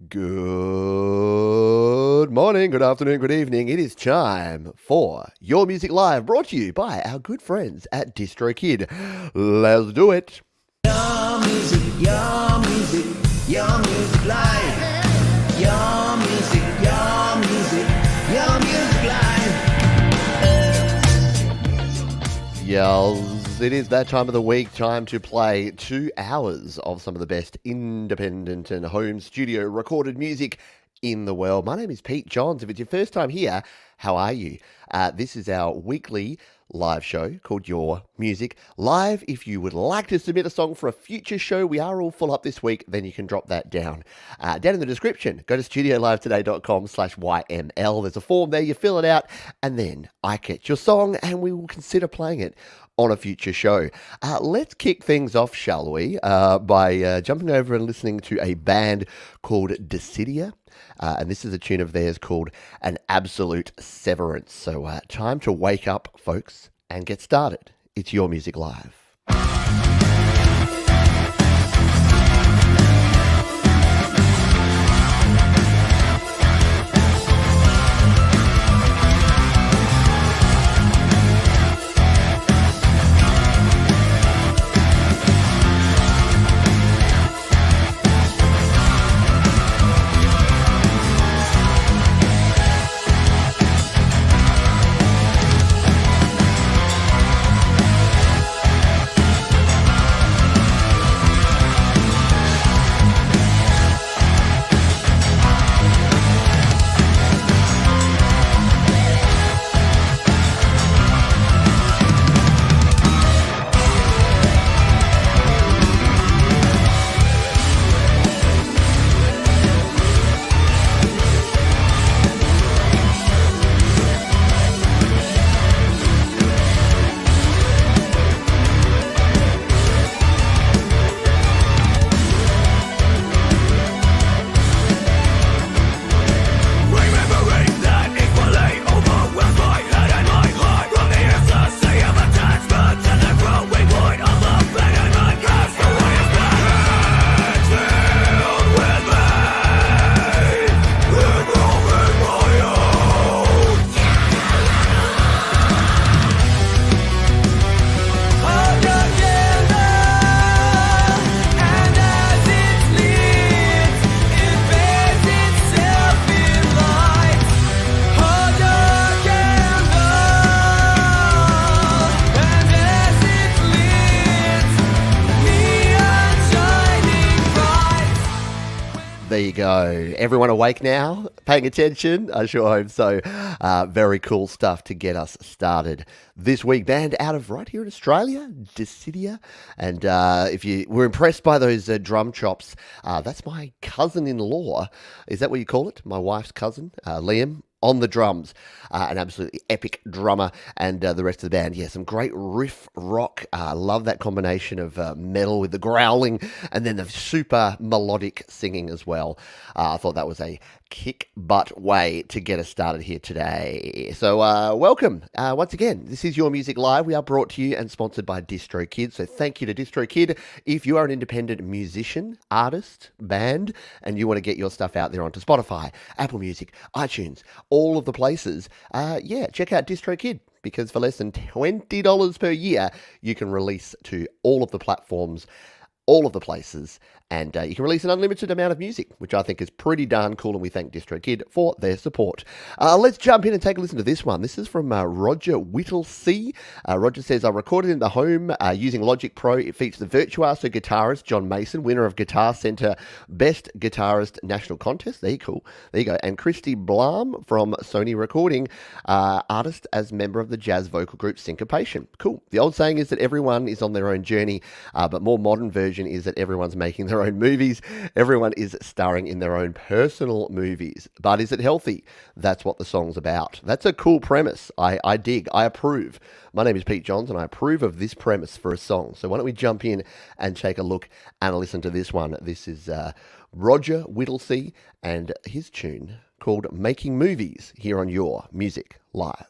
Good morning, good afternoon, good evening. It is time for Your Music Live, brought to you by our good friends at DistroKid. Let's do it. Your music, your music, your music live. Your music, your music, your music live. Yes, it is that time of the week, time to play 2 hours of some of the best independent and home studio recorded music in the world. My name is Pete Johns. If it's your first time here, how are you? This is our weekly live show called Your Music Live. If you would like to submit a song for a future show, we are all full up this week, then you can drop that down. Down in the description, go to studiolivetoday.com/YML. There's a form there, you fill it out, and then I get your song and we will consider playing it on a future show. Let's kick things off, shall we, by jumping over and listening to a band called Decidia. And this is a tune of theirs called An Absolute Severance. So time to wake up, folks, and get started. It's Your Music Live. There you go. Everyone awake now? Paying attention? I sure hope so. Very cool stuff to get us started this week. Band out of right here in Australia, Decidia. And if you were impressed by those drum chops, that's my cousin-in-law. Is that what you call it? My wife's cousin, Liam, on the drums. An absolutely epic drummer, and the rest of the band. Yeah, some great riff rock. Love that combination of metal with the growling and then the super melodic singing as well. I thought that was a kick-butt way to get us started here today. So welcome. Once again, this is Your Music Live. We are brought to you and sponsored by DistroKid. So thank you to DistroKid. If you are an independent musician, artist, band, and you want to get your stuff out there onto Spotify, Apple Music, iTunes, all of the places, check out DistroKid, because for less than $20 per year, you can release to all of the platforms, all of the places, and you can release an unlimited amount of music, which I think is pretty darn cool, and we thank DistroKid for their support. Let's jump in and take a listen to this one. This is from Roger Whittlesey. Roger says, I recorded in the home using Logic Pro. It features the virtuoso guitarist John Mason, winner of Guitar Center Best Guitarist National Contest. There you go. And Christy Blum from Sony Recording, artist as member of the jazz vocal group Syncopation. Cool. The old saying is that everyone is on their own journey, but more modern version is that everyone's making their own movies. Everyone is starring in their own personal movies. But is it healthy? That's what the song's about. That's a cool premise. I dig. I approve. My name is Pete Johns, and I approve of this premise for a song. So why don't we jump in and take a look and listen to this one. This is Roger Whittlesey and his tune called Making Movies here on Your Music Live.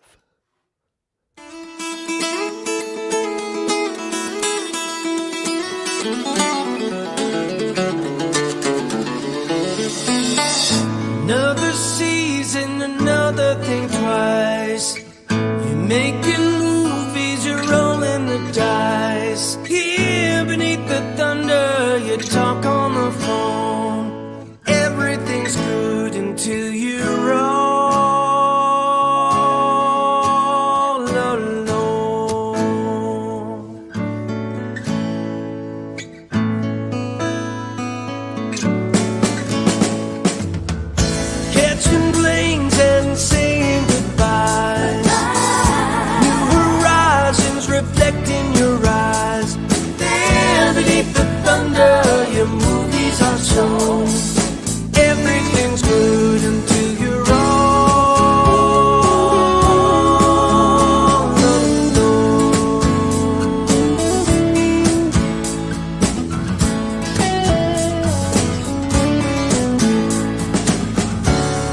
Another season, another thing twice. You're making movies, you're rolling the dice. Here beneath the thunder, you talk on the phone. Everything's good until you're all alone. Catching planes and saying goodbye. New horizons reflecting your eyes. There beneath the thunder, your movies are shown. Everything's good until you're all alone.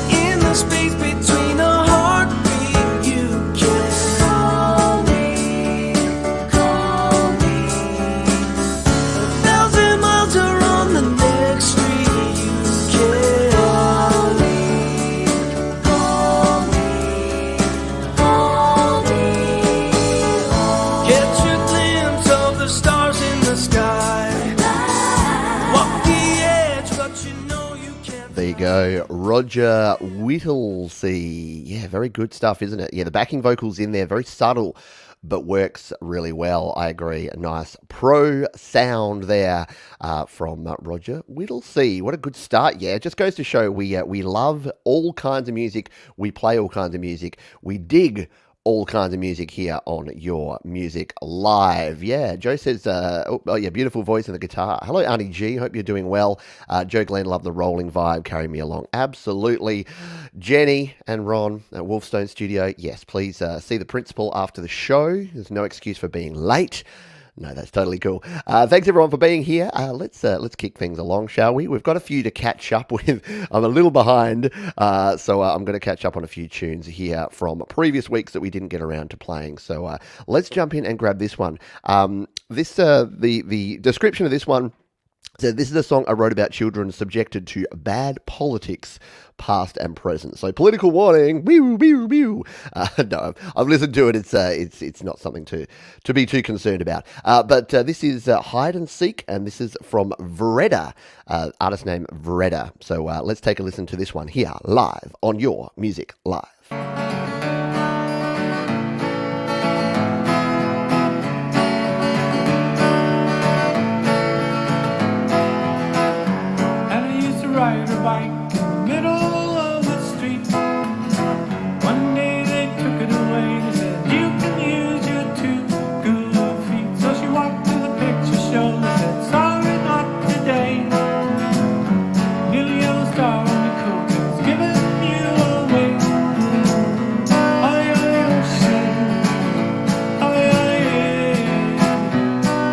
In the space between a heartbeat, you can call me, call me. 1,000 miles are on the next street. You can call me, call me, call me. Catch a glimpse of the stars in the sky. Walk the edge, but you know you can't. There you go, Roger Whittlesey. Yeah, very good stuff, isn't it? Yeah, the backing vocals in there, very subtle, but works really well. I agree. A nice pro sound there from Roger Whittlesey. What a good start. Yeah, it just goes to show we love all kinds of music. We play all kinds of music. We dig all kinds of music here on Your Music Live. Yeah, Joe says, oh yeah, beautiful voice and the guitar. Hello, Auntie G. Hope you're doing well. Joe Glenn, love the rolling vibe. Carry me along. Absolutely. Jenny and Ron at Wolfstone Studio. Yes, please see the principal after the show. There's no excuse for being late. No, that's totally cool. Thanks everyone for being here. Let's kick things along, shall we? We've got a few to catch up with. I'm a little behind, so I'm going to catch up on a few tunes here from previous weeks that we didn't get around to playing. So let's jump in and grab this one. The description of this one. So this is a song I wrote about children subjected to bad politics, past and present. So political warning. Wee, wee, wee. No, I've listened to it. It's not something to be too concerned about. But this is Hide and Seek, and this is from Vereda, artist name Vereda. So let's take a listen to this one here live on Your Music Live. Ride a bike in the middle of the street. One day they took it away. They said, you can use your 2 good feet. So she walked to the picture show. They said, sorry, not today. Little yellow star on the coat is giving you away. Ay, ay, ocean. Ay, ay,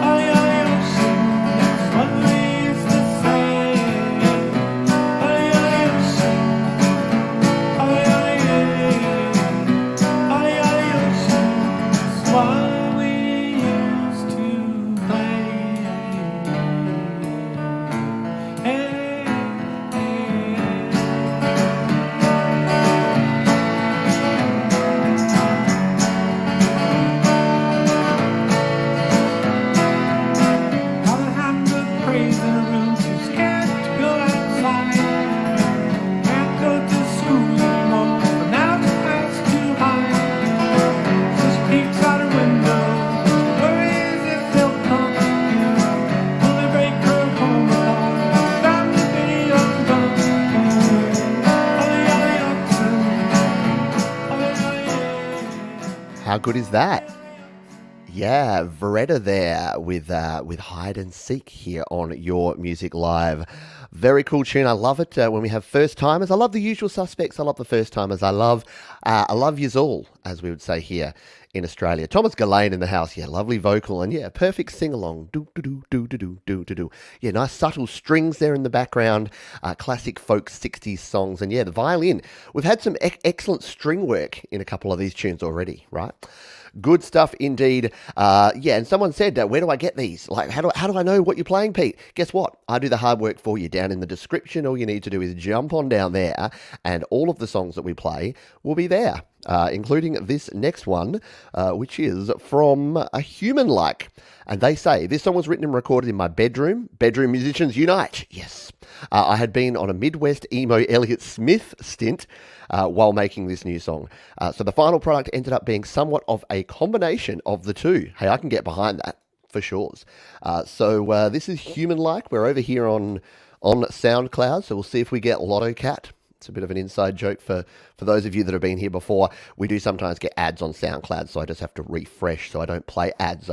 ay, ay, ocean. That's what we used to say. How good is that? Yeah, Vereda there with Hide and Seek here on Your Music Live. Very cool tune. I love it when we have first timers. I love the usual suspects. I love the first timers. I love yous all, as we would say here in Australia. Thomas Gillane in the house. Yeah, lovely vocal and yeah, perfect sing along. Do do do do do do do do do. Yeah, nice subtle strings there in the background. Classic folk 60s songs and yeah, the violin. We've had some excellent string work in a couple of these tunes already, right? Good stuff indeed. Yeah, and someone said, where do I get these? Like, how do I know what you're playing, Pete? Guess what? I do the hard work for you down in the description. All you need to do is jump on down there, and all of the songs that we play will be there, including this next one, which is from A Human Like. And they say, this song was written and recorded in my bedroom. Bedroom musicians unite. Yes. I had been on a Midwest emo Elliott Smith stint while making this new song. So the final product ended up being somewhat of a combination of the two. Hey, I can get behind that for sure. So this is Human Like. We're over here on SoundCloud, so we'll see if we get Lotto Cat. It's a bit of an inside joke for those of you that have been here before. We do sometimes get ads on SoundCloud, so I just have to refresh so I don't play ads.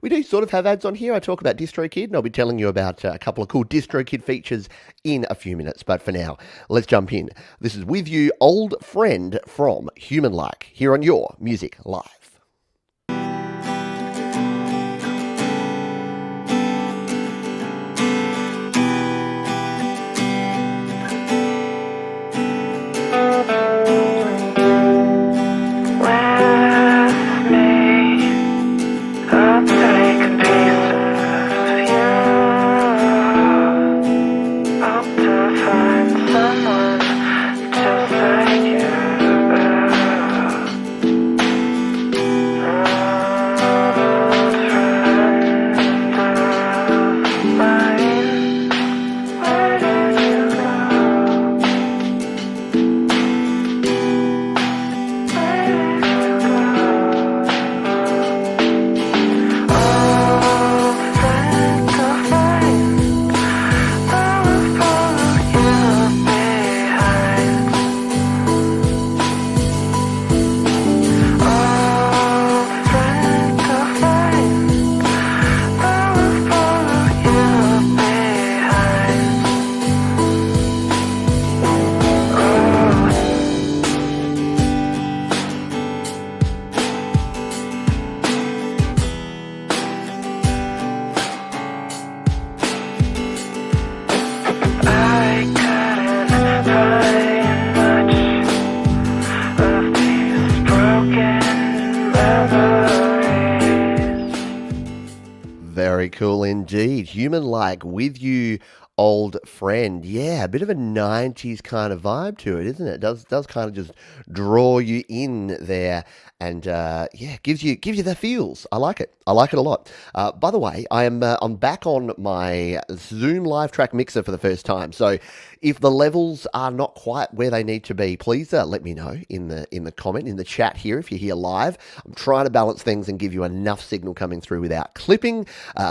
We do sort of have ads on here. I talk about DistroKid, and I'll be telling you about a couple of cool DistroKid features in a few minutes. But for now, let's jump in. This is With You, Old Friend from Human Like, here on Your Music Live. Very cool indeed. Human Like, With You, Old Friend. Yeah, a bit of a 90s kind of vibe to it, isn't it? Does kind of just draw you in there, and yeah, gives you the feels. I like it. I like it a lot. By the way, I'm back on my Zoom live track mixer for the first time. So if the levels are not quite where they need to be, please let me know in the comment, in the chat here if you're here live. I'm trying to balance things and give you enough signal coming through without clipping.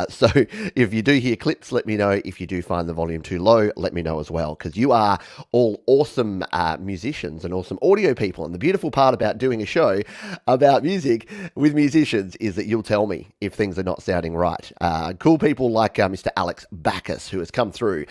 So if you do hear clips, let me know. If you do find the volume too low, let me know as well, because you are all awesome musicians and awesome audio people. And the beautiful part about doing a show about music with musicians is that you'll tell me if things are not sounding right. Cool people like Mr. Alex Bacchus, who has come through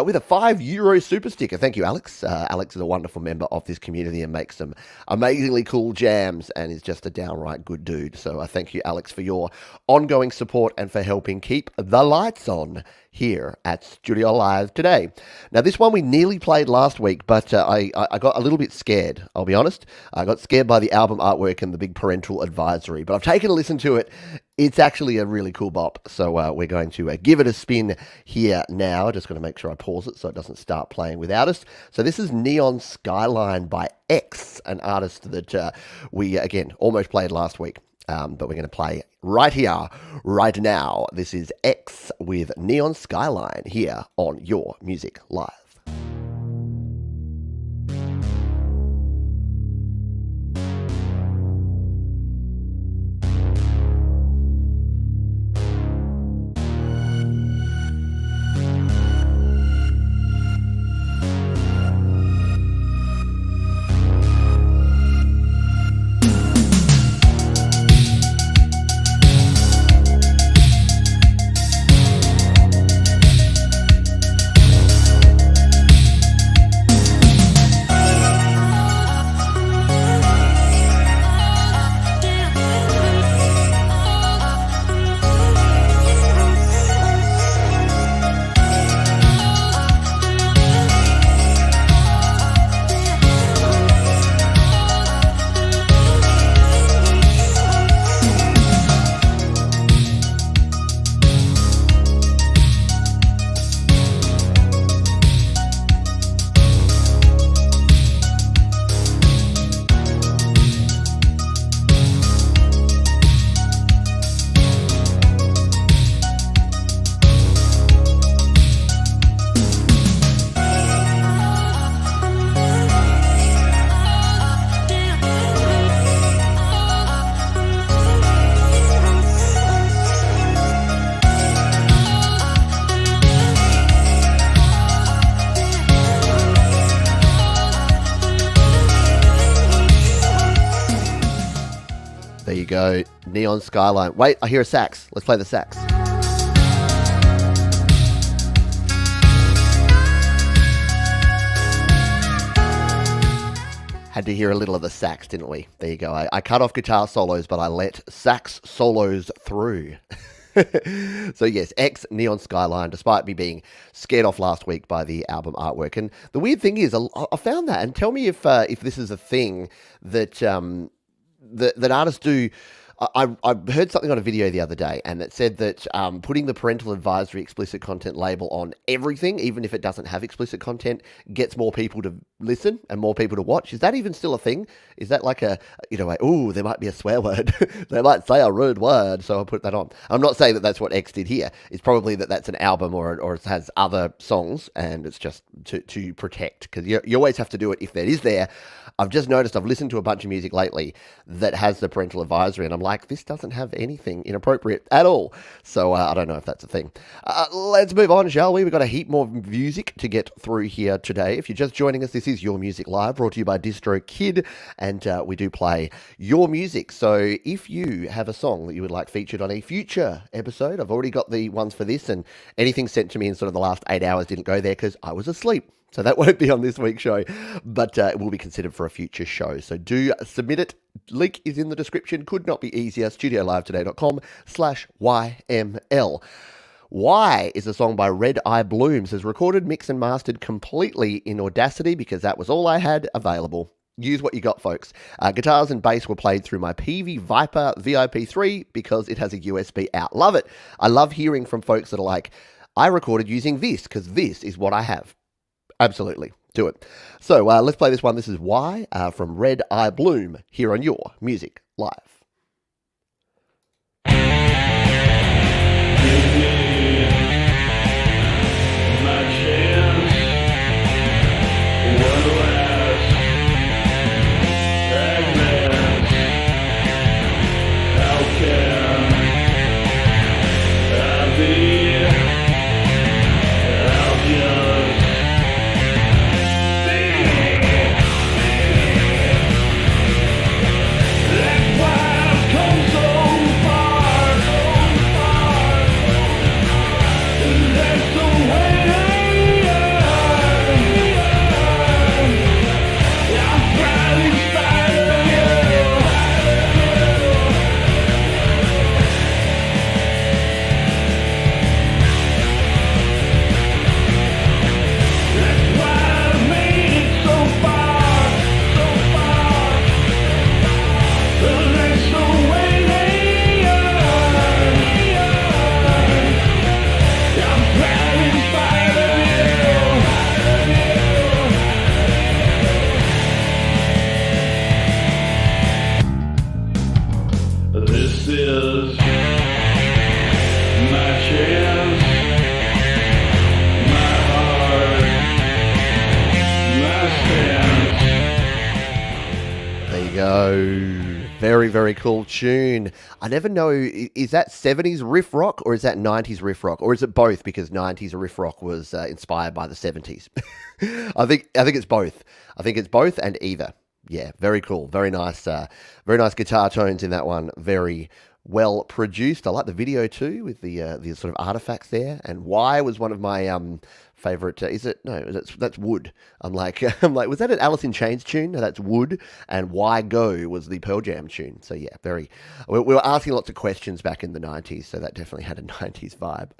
with a €5 super sticker. Thank you, Alex. Alex is a wonderful member of this community and makes some amazingly cool jams and is just a downright good dude. So I thank you, Alex, for your ongoing support and for helping keep the lights on here at Studio Live today. Now, this one we nearly played last week, but I got a little bit scared, I'll be honest. I got scared by the album artwork and the big parental advisory, but I've taken a listen to it. It's actually a really cool bop, so we're going to give it a spin here now. Just going to make sure I pause it so it doesn't start playing without us. So this is Neon Skyline by X, an artist that we, again, almost played last week. But we're going to play right here, right now. This is X with Neon Skyline here on Your Music Live. go. Neon Skyline. Wait, I hear a sax. Let's play the sax. Had to hear a little of the sax, didn't we? There you go. I cut off guitar solos, but I let sax solos through. So yes, X Neon Skyline, despite me being scared off last week by the album artwork. And the weird thing is, I found that, and tell me if this is a thing that that artists do. I heard something on a video the other day, and it said that putting the parental advisory explicit content label on everything, even if it doesn't have explicit content, gets more people to listen and more people to watch. Is that even still a thing? Is that like oh, there might be a swear word. They might say a rude word, so I'll put that on. I'm not saying that that's what X did here. It's probably that's an album or it has other songs, and it's just to protect, because you always have to do it if that is there. I've just noticed I've listened to a bunch of music lately that has the parental advisory, and I'm like, this doesn't have anything inappropriate at all. So I don't know if that's a thing. Let's move on, shall we? We've got a heap more music to get through here today. If you're just joining us, this is Your Music Live, brought to you by DistroKid, and we do play your music. So if you have a song that you would like featured on a future episode, I've already got the ones for this, and anything sent to me in sort of the last 8 hours didn't go there because I was asleep. So that won't be on this week's show, but it will be considered for a future show. So do submit it. Link is in the description. Could not be easier. studiolivetoday.com/YML. Why is a song by Red Eye Bloom. Says recorded, mixed and mastered completely in Audacity because that was all I had available. Use what you got, folks. Guitars and bass were played through my PV Viper VIP3 because it has a USB out. Love it. I love hearing from folks that are like, I recorded using this because this is what I have. Absolutely. Do it. So let's play this one. This is Why from Red Eye Bloom here on Your Music Live. Very, very cool tune. I never know, is that 70s riff rock or is that 90s riff rock? Or is it both, because 90s riff rock was inspired by the 70s? I think it's both. I think it's both and either. Yeah, very cool. Very nice guitar tones in that one. Very well produced. I like the video too, with the sort of artifacts there. And Why was one of my favorite. That's Wood. I'm like, was that an Alice in Chains tune? No, that's Wood. And Why Go was the Pearl Jam tune. So yeah, we were asking lots of questions back in the 90s, so that definitely had a 90s vibe.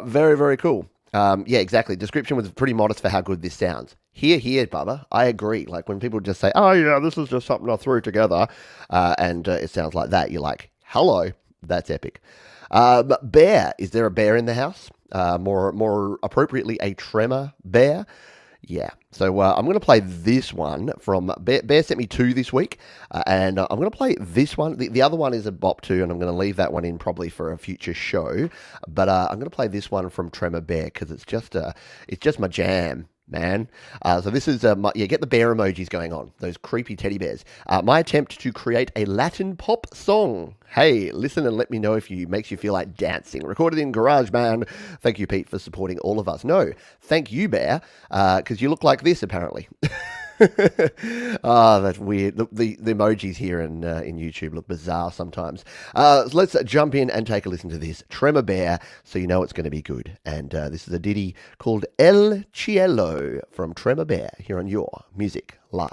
Very, very cool. Yeah, exactly. Description was pretty modest for how good this sounds. Here, Bubba. I agree. Like when people just say, oh yeah, this is just something I threw together, and it sounds like that, you're like, hello, that's epic. Bear. Is there a bear in the house? More appropriately, a Tremor Bear. Yeah. So I'm going to play this one from Bear sent me two this week, and I'm going to play this one. The other one is a bop too, and I'm going to leave that one in probably for a future show. But I'm going to play this one from Tremor Bear because it's just my jam, man. So this is get the bear emojis going on, those creepy teddy bears. My attempt to create a Latin pop song. Hey, listen and let me know if makes you feel like dancing. Recorded in GarageBand. Thank you, Pete, for supporting all of us. No, thank you, Bear, because you look like this apparently. Ah, that's weird. The emojis here in YouTube look bizarre sometimes. Let's jump in and take a listen to this. Tremor Bear, so you know it's going to be good. And this is a ditty called El Cielo from Tremor Bear here on Your Music Live.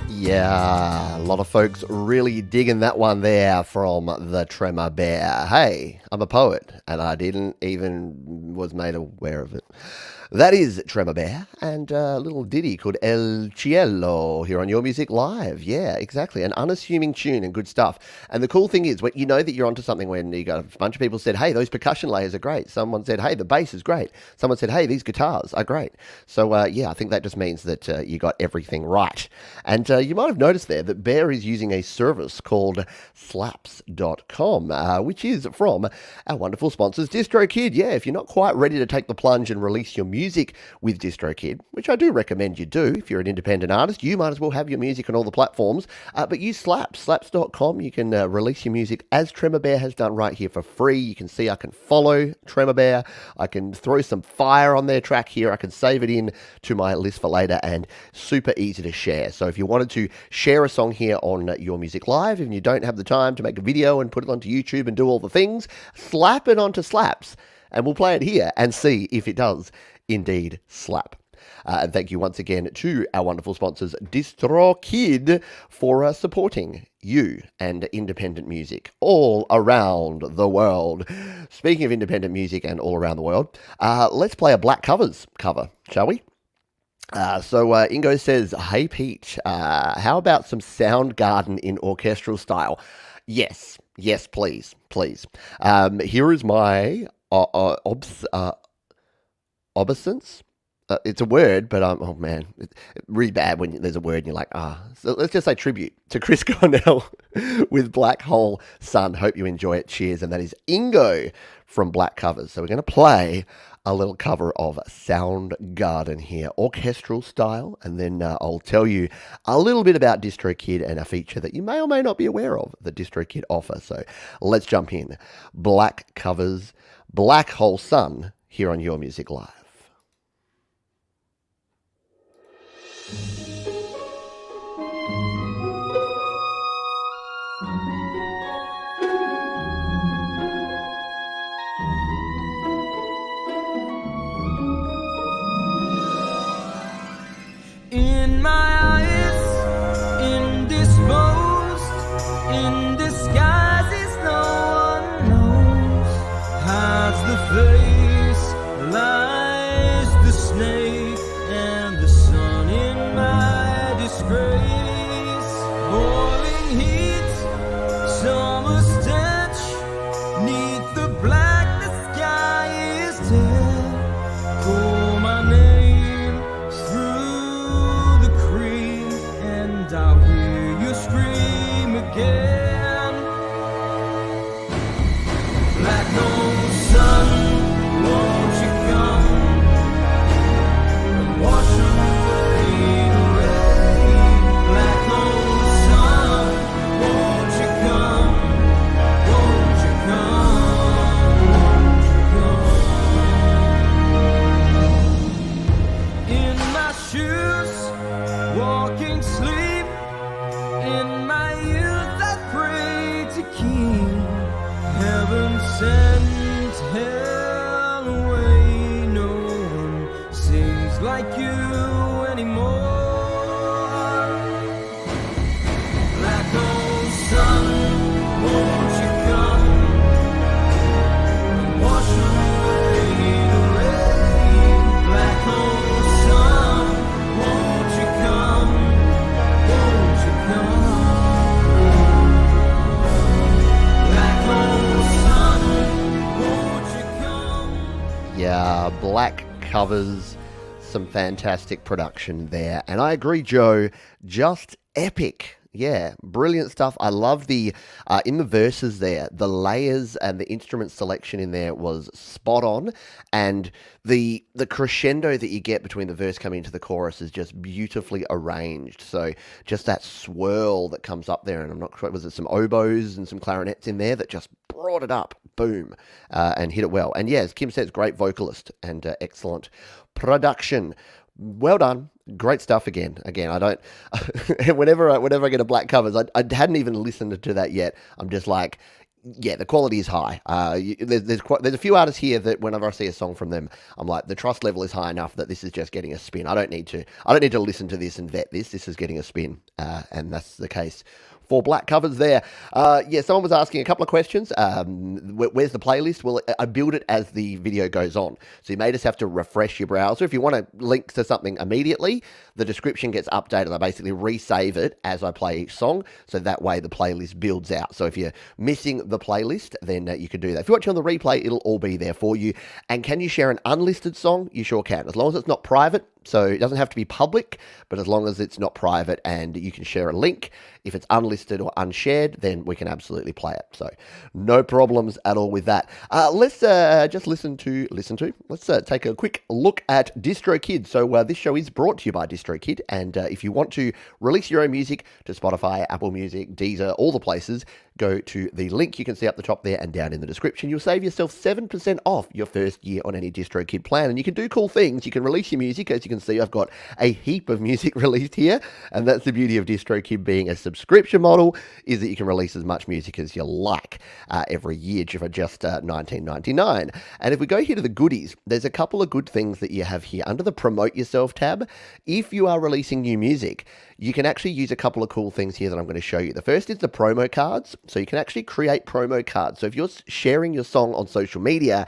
Yeah, a lot of folks really digging that one there from the Tremor Bear. Hey, I'm a poet, and I didn't even was made aware of it. That is Tremor Bear and a little ditty called El Cielo here on Your Music Live. Yeah, exactly. An unassuming tune and good stuff. And the cool thing is, when you know that you're onto something when you got a bunch of people said, hey, those percussion layers are great. Someone said, hey, the bass is great. Someone said, hey, these guitars are great. So, yeah, I think that just means that you got everything right. And you might have noticed there that Bear is using a service called slaps.com, which is from our wonderful sponsors, DistroKid. Yeah, if you're not quite ready to take the plunge and release your music with DistroKid, which I do recommend you do. If you're an independent artist, you might as well have your music on all the platforms, but use slaps.com. You can release your music as Tremor Bear has done right here for free. You can see I can follow Tremor Bear. I can throw some fire on their track here. I can save it in to my list for later, and super easy to share. So if you wanted to share a song here on Your Music Live and you don't have the time to make a video and put it onto YouTube and do all the things, slap it onto Slaps and we'll play it here and see if it does indeed slap. And thank you once again to our wonderful sponsors, DistroKid, for supporting you and independent music all around the world. Speaking of independent music and all around the world, let's play a Black Covers cover, shall we? So Ingo says, hey Pete, how about some Soundgarden in orchestral style? Yes, please. Here is my obeisance. It's a word, but oh man, it's really bad when there's a word and you're like, So let's just say tribute to Chris Cornell with Black Hole Sun. Hope you enjoy it. Cheers. And that is Ingo from Black Covers. So we're going to play a little cover of Soundgarden here, orchestral style, and then I'll tell you a little bit about DistroKid and a feature that you may or may not be aware of that DistroKid offer. So let's jump in. Black Covers, Black Hole Sun here on Your Music Live. In my eyes, indisposed, in disguises no one knows, hides the face, lies the snake, and the sun in my disgrace. Boiling heat, summer stench, neath the black, the sky is dead. Call my name through the creek. and I'll hear you scream again. Black hole sun, won't you come and wash away the rain? Black hole sun, won't you come? Won't you come? Won't you come? In my shoes, walking sleep. In my youth I pray to King. Heaven sent hell away. No one sings like you anymore. Black hole sun, won't you come and wash away the rain? Black hole sun, won't you come? Won't you come? Black hole sun, won't you come? Yeah, Black covers, some fantastic production there. And I agree, Joe, just epic. Yeah, brilliant stuff. I love the, in the verses there, the layers and the instrument selection in there was spot on. And the crescendo that you get between the verse coming into the chorus is just beautifully arranged. So just that swirl that comes up there, and I'm not sure, was it some oboes and some clarinets in there that just brought it up, boom, and hit it well. And yeah, as Kim says, great vocalist and excellent production. Well done. Great stuff again. I don't, whenever I get a Black covers, I hadn't even listened to that yet. I'm just like, yeah, the quality is high. There's a few artists here that whenever I see a song from them, I'm like, the trust level is high enough that this is just getting a spin. I don't need to listen to this and vet this. This is getting a spin. And that's the case for Black covers there. Yeah, someone was asking a couple of questions. Where's the playlist? Well, I build it as the video goes on. So you may just have to refresh your browser. If you want to link to something immediately, the description gets updated. I basically resave it as I play each song. So that way the playlist builds out. So if you're missing the playlist, then you can do that. If you're watching on the replay, it'll all be there for you. And can you share an unlisted song? You sure can. As long as it's not private. So it doesn't have to be public, but as long as it's not private and you can share a link. If it's unlisted or unshared, then we can absolutely play it. So no problems at all with that. Let's just listen to. Let's take a quick look at DistroKid. So this show is brought to you by DistroKid. And if you want to release your own music to Spotify, Apple Music, Deezer, all the places, go to the link you can see up the top there and down in the description. You'll save yourself 7% off your first year on any DistroKid plan. And you can do cool things. You can release your music. As you can see, I've got a heap of music released here. And that's the beauty of DistroKid being a subscription model, is that you can release as much music as you like every year for just $19.99. And if we go here to the goodies, there's a couple of good things that you have here. Under the Promote Yourself tab, if you are releasing new music, you can actually use a couple of cool things here that I'm going to show you. The first is the promo cards. So you can actually create promo cards. So if you're sharing your song on social media,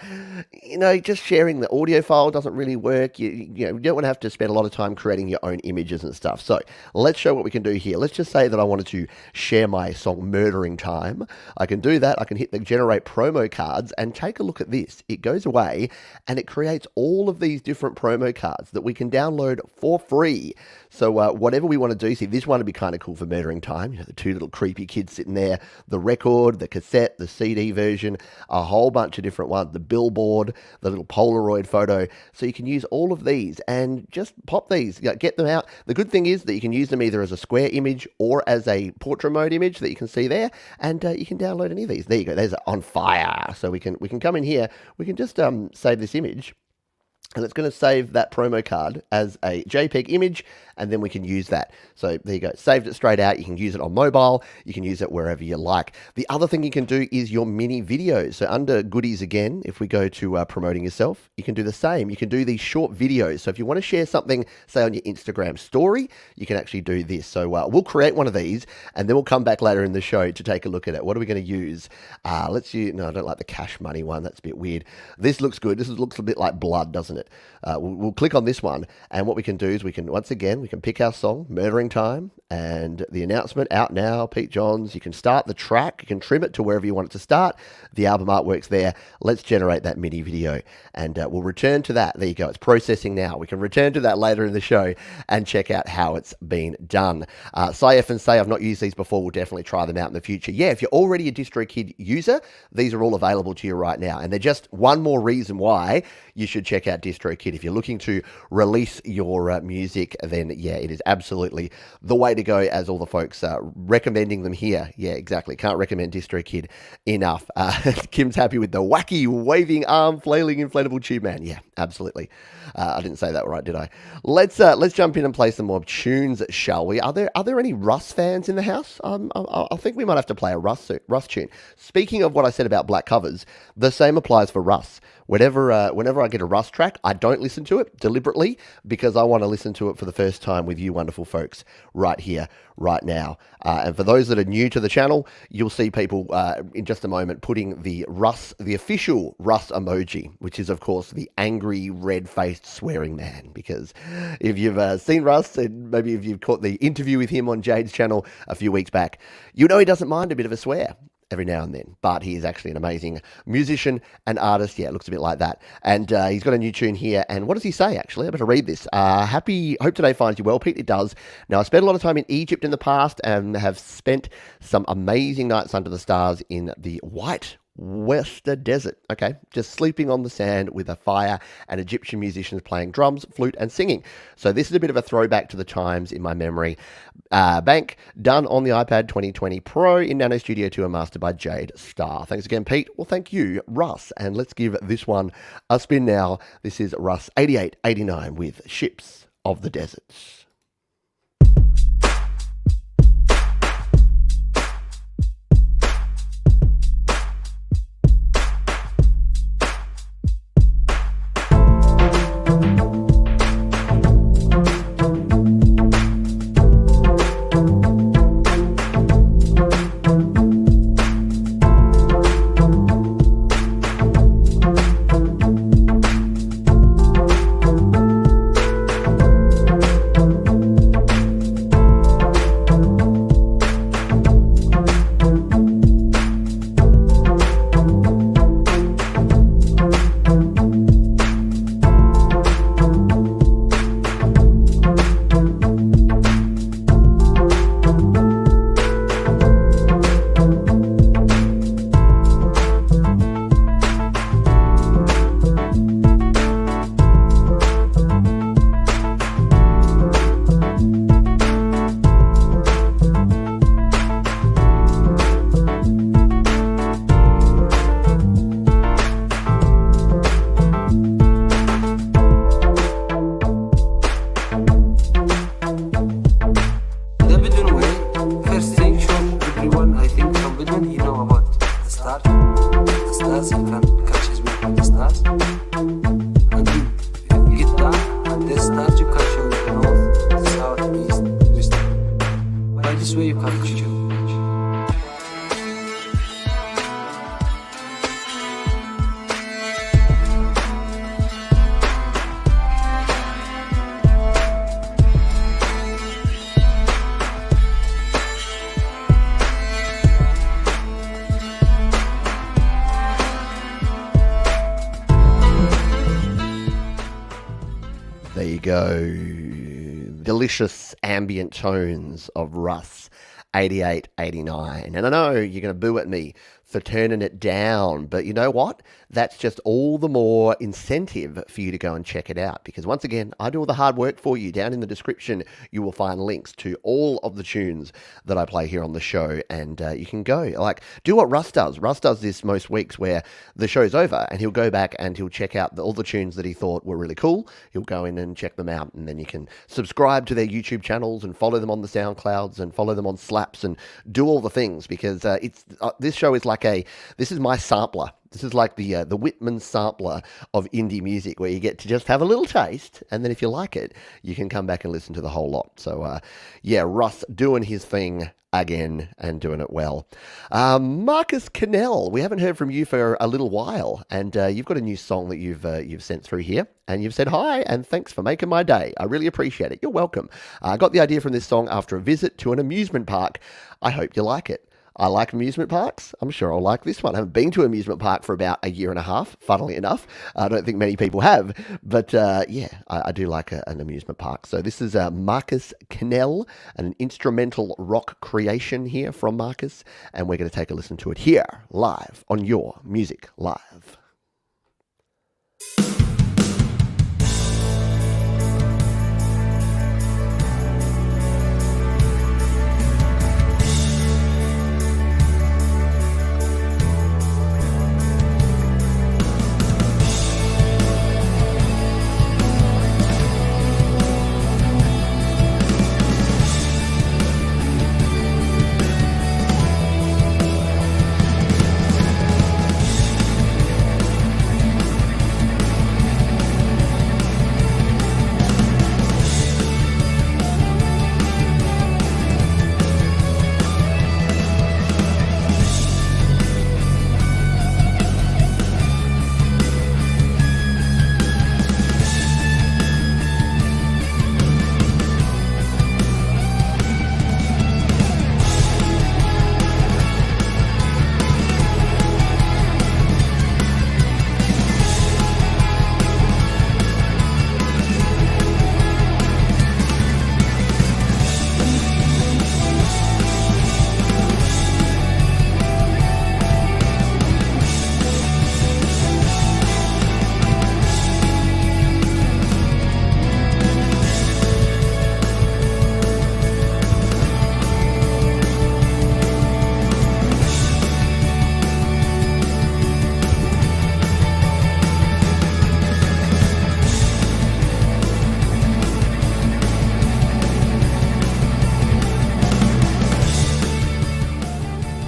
just sharing the audio file doesn't really work. You don't want to have to spend a lot of time creating your own images and stuff. So let's show what we can do here. Let's just say that I wanted to share my song Murdering Time. I can do that. I can hit the generate promo cards and take a look at this. It goes away and it creates all of these different promo cards that we can download for free. So whatever we want to do, see, this one would be kind of cool for Murdering Time. The two little creepy kids sitting there, the record, the cassette, the CD version, a whole bunch of different ones, the billboard, the little Polaroid photo. So you can use all of these and just pop these, get them out. The good thing is that you can use them either as a square image or as a portrait mode image that you can see there, and you can download any of these. There you go. There's On Fire. So we can come in here. We can just save this image. And it's going to save that promo card as a JPEG image, and then we can use that. So there you go. Saved it straight out. You can use it on mobile. You can use it wherever you like. The other thing you can do is your mini videos. So under goodies again, if we go to promoting yourself, you can do the same. You can do these short videos. So if you want to share something, say on your Instagram story, you can actually do this. So we'll create one of these, and then we'll come back later in the show to take a look at it. What are we going to use? Let's use, no, I don't like the Cash Money one. That's a bit weird. This looks good. This looks a bit like blood, doesn't it? We'll click on this one, and what we can do is we can, once again, we can pick our song, Murdering Time, And the announcement out now, Pete Johns. You can start the track. You can trim it to wherever you want it to start. The album artwork's there. Let's generate that MIDI video. And we'll return to that. There you go. It's processing now. We can return to that later in the show and check out how it's been done. Saif and Say, I've not used these before. We'll definitely try them out in the future. Yeah, if you're already a DistroKid user, these are all available to you right now. And they're just one more reason why you should check out DistroKid. If you're looking to release your music, then yeah, it is absolutely the way to go, as all the folks recommending them here. Yeah, exactly. Can't recommend DistroKid enough. Kim's happy with the wacky, waving arm, flailing inflatable tube man. Yeah, absolutely. I didn't say that right, did I? Let's jump in and play some more tunes, shall we? Are there any Russ fans in the house? I think we might have to play a Russ tune. Speaking of what I said about black covers, the same applies for Russ. Whenever I get a Russ track, I don't listen to it deliberately because I want to listen to it for the first time with you wonderful folks right here, right now. And for those that are new to the channel, you'll see people in just a moment putting the official Russ emoji, which is, of course, the angry, red-faced swearing man. Because if you've seen Russ, and maybe if you've caught the interview with him on Jade's channel a few weeks back, you know he doesn't mind a bit of a swear every now and then, but he is actually an amazing musician and artist. Yeah, it looks a bit like that. And he's got a new tune here. And what does he say, actually? I better read this. Hope today finds you well, Pete. It does. Now, I spent a lot of time in Egypt in the past and have spent some amazing nights under the stars in the white Western Desert. Okay, just sleeping on the sand with a fire and Egyptian musicians playing drums, flute, and singing. So this is a bit of a throwback to the times in my memory bank, done on the iPad 2020 Pro in Nano Studio 2 and mastered by Jade Star. Thanks again, Pete. Well, thank you, Russ. And let's give this one a spin now. This is Russ 8889 with Ships of the Deserts. There you go. Delicious ambient tones of Russ 8889. And I know you're going to boo at me for turning it down, but you know what? That's just all the more incentive for you to go and check it out, because once again, I do all the hard work for you. Down in the description, you will find links to all of the tunes that I play here on the show, and you can go, like, do what Russ does. Russ does this most weeks where the show's over, and he'll go back and he'll check out all the tunes that he thought were really cool. He'll go in and check them out, and then you can subscribe to their YouTube channels and follow them on the SoundClouds and follow them on Slaps and do all the things, because this show is like this is my sampler. This is like the Whitman sampler of indie music, where you get to just have a little taste, and then if you like it, you can come back and listen to the whole lot. So yeah, Russ doing his thing again and doing it well. Marcus Cannell, we haven't heard from you for a little while, and you've got a new song that you've sent through here, and you've said hi and thanks for making my day. I really appreciate it. You're welcome. I got the idea from this song after a visit to an amusement park. I hope you like it. I like amusement parks. I'm sure I'll like this one. I haven't been to an amusement park for about a year and a half, funnily enough. I don't think many people have. But yeah, I do like an amusement park. So this is Marcus Cannell, an instrumental rock creation here from Marcus. And we're going to take a listen to it here, live, on Your Music Live.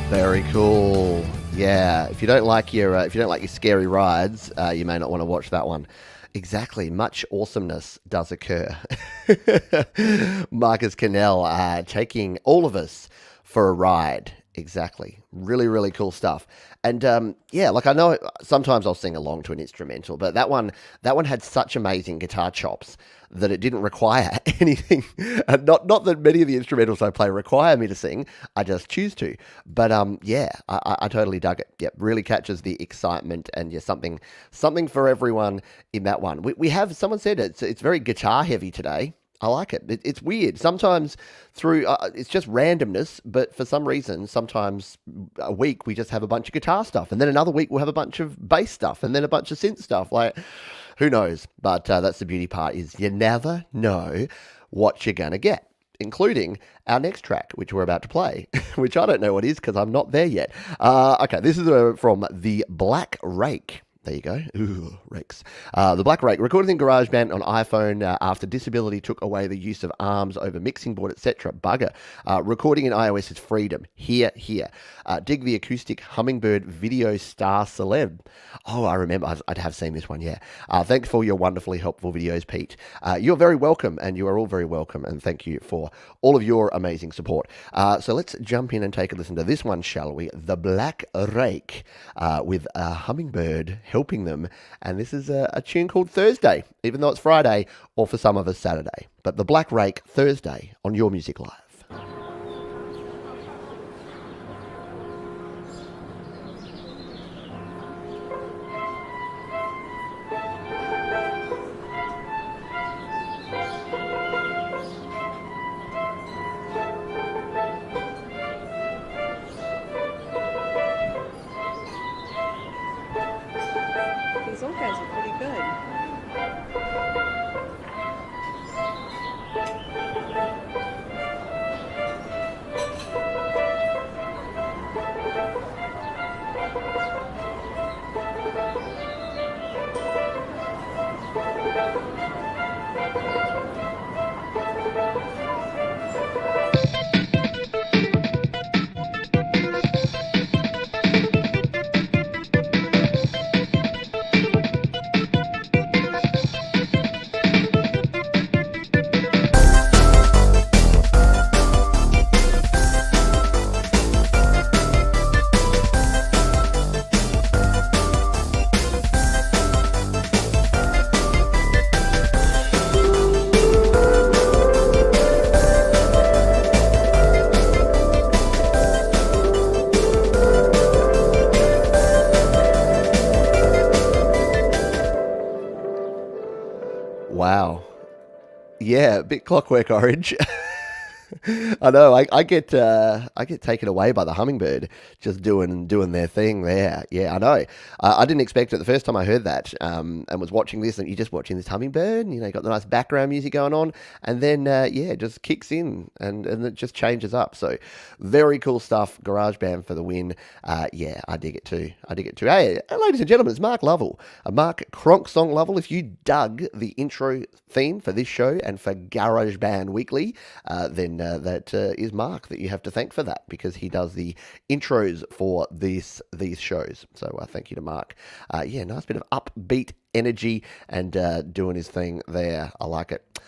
Very cool. Yeah, if you don't like your scary rides, you may not want to watch that one. Exactly. Much awesomeness does occur. Marcus Cannell taking all of us for a ride. Exactly. Really, really cool stuff. And yeah, like I know sometimes I'll sing along to an instrumental, but that one had such amazing guitar chops that it didn't require anything. Not that many of the instrumentals I play require me to sing. I just choose to. But yeah, I totally dug it. Yep, really catches the excitement, and yeah, something for everyone in that one. We have, someone said it's very guitar heavy today. I like it. It's weird. Sometimes through, it's just randomness, but for some reason, sometimes a week we just have a bunch of guitar stuff, and then another week we'll have a bunch of bass stuff, and then a bunch of synth stuff. Like, who knows? But that's the beauty part, is you never know what you're going to get, including our next track, which we're about to play, which I don't know what is because I'm not there yet. Okay, this is from The Black Rake. There you go. Ooh, rakes. The Black Rake, recorded in GarageBand on iPhone after disability took away the use of arms over mixing board, etc. Bugger. Recording in iOS is freedom. Here. Dig the acoustic hummingbird video star celeb. Oh, I remember. I'd have seen this one, yeah. Thanks for your wonderfully helpful videos, Pete. You're very welcome, and you are all very welcome, and thank you for all of your amazing support. So let's jump in and take a listen to this one, shall we? The Black Rake with a hummingbird helping them, and this is a tune called Thursday, even though it's Friday, or for some of us Saturday. But The Black Rake, Thursday, on Your Music Live. These old guys are pretty good. Yeah, a bit Clockwork Orange. I know. I get taken away by the hummingbird just doing their thing there. Yeah, I know. I didn't expect it the first time I heard that. And was watching this, and you're just watching this hummingbird. And, got the nice background music going on, and then it just kicks in, and it just changes up. So very cool stuff. GarageBand for the win. Yeah, I dig it too. Hey, ladies and gentlemen, it's Mark Lovell, a Mark Cronk Song Lovell. If you dug the intro theme for this show and for GarageBand Weekly, then that is Mark that you have to thank for that, because he does the intros for these shows. So thank you to Mark. Yeah, nice bit of upbeat energy and doing his thing there. I like it.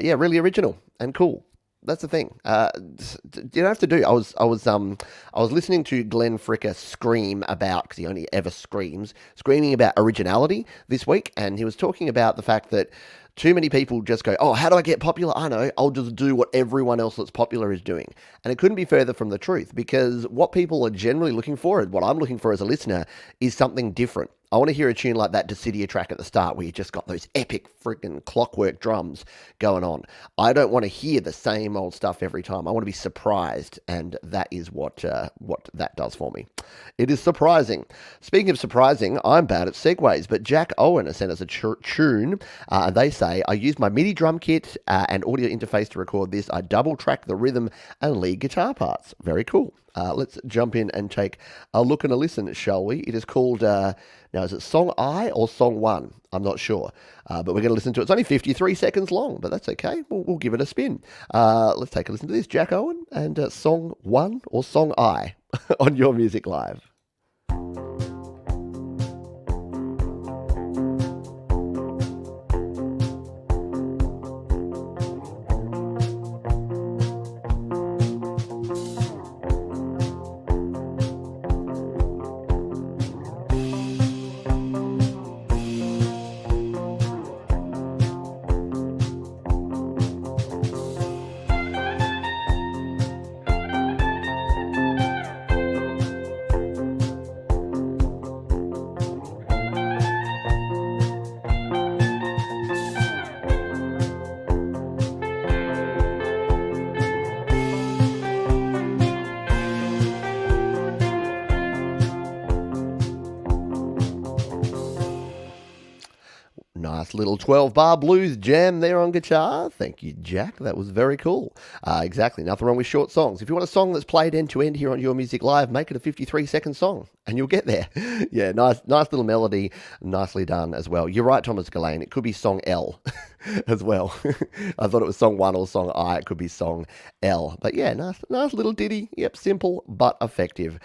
Yeah, really original and cool. That's the thing. You don't have to do. I was listening to Glenn Fricker scream about, because he only ever screaming about originality this week, and he was talking about the fact that too many people just go, oh, how do I get popular? I know, I'll just do what everyone else that's popular is doing. And it couldn't be further from the truth, because what people are generally looking for, and what I'm looking for as a listener, is something different. I want to hear a tune like that Dissidia track at the start where you just got those epic freaking clockwork drums going on. I don't want to hear the same old stuff every time. I want to be surprised, and that is what that does for me. It is surprising. Speaking of surprising, I'm bad at segues, but Jack Owen has sent us a tune, and they say, I used my MIDI drum kit and audio interface to record this. I double-tracked the rhythm and lead guitar parts. Very cool. Let's jump in and take a look and a listen, shall we? It is called, now is it Song I or Song 1? I'm not sure, but we're going to listen to it. It's only 53 seconds long, but that's okay. We'll give it a spin. Let's take a listen to this, Jack Owen, and Song 1 or Song I on Your Music Live. Nice little 12-bar blues jam there on guitar. Thank you, Jack. That was very cool. Exactly. Nothing wrong with short songs. If you want a song that's played end to end here on Your Music Live, make it a 53-second song, and you'll get there. Yeah, nice little melody. Nicely done as well. You're right, Thomas Gillane. It could be Song L as well. I thought it was Song 1 or Song I. It could be Song L. But yeah, nice little ditty. Yep, simple but effective.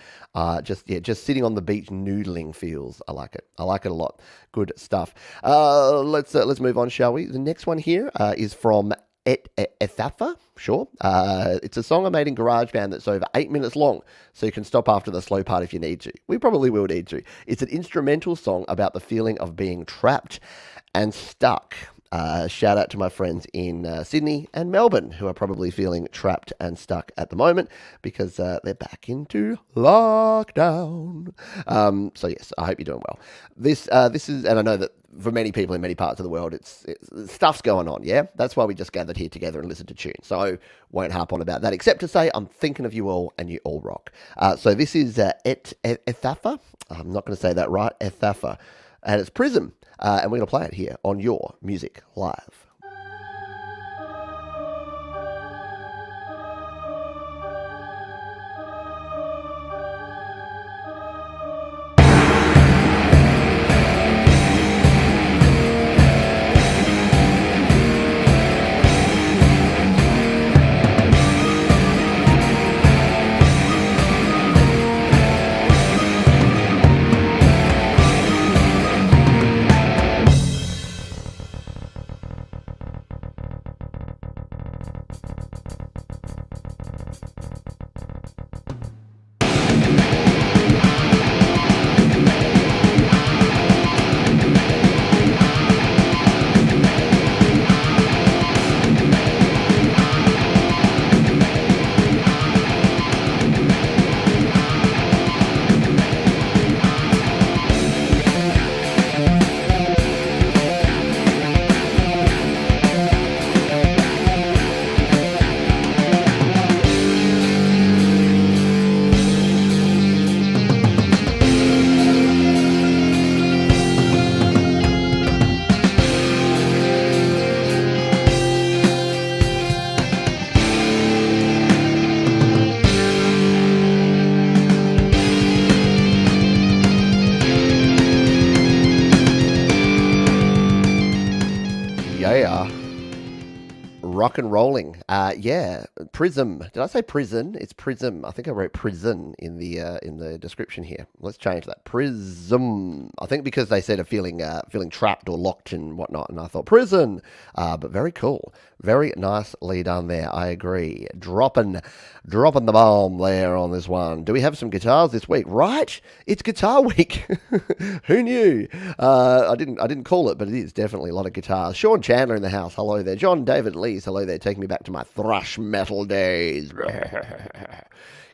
Just sitting on the beach noodling feels. I like it. I like it a lot. Good stuff. Let's move on, shall we? The next one here is from Ethafa. Sure. It's a song I made in GarageBand that's over 8 minutes long, so you can stop after the slow part if you need to. We probably will need to. It's an instrumental song about the feeling of being trapped and stuck. Shout out to my friends in Sydney and Melbourne who are probably feeling trapped and stuck at the moment because they're back into lockdown. So yes, I hope you're doing well. This is, and I know that for many people in many parts of the world, it's stuff's going on. Yeah, that's why we just gathered here together and listened to tunes. So won't harp on about that, except to say I'm thinking of you all and you all rock. So this is Ethafa. I'm not going to say that right. Ethafa, and it's Prism. And we're going to play it here on Your Music Live. rock and rolling. Yeah, Prism. Did I say prison? It's Prism. I think I wrote prison in the description here. Let's change that. Prism. I think because they said feeling trapped or locked and whatnot, and I thought prison. But very cool. Very nicely done there. I agree. Dropping the bomb there on this one. Do we have some guitars this week? Right, it's Guitar Week. Who knew? I didn't call it, but it is definitely a lot of guitars. Sean Chandler in the house. Hello there. John David Lees. Hello there. Taking me back to my thrash metal days.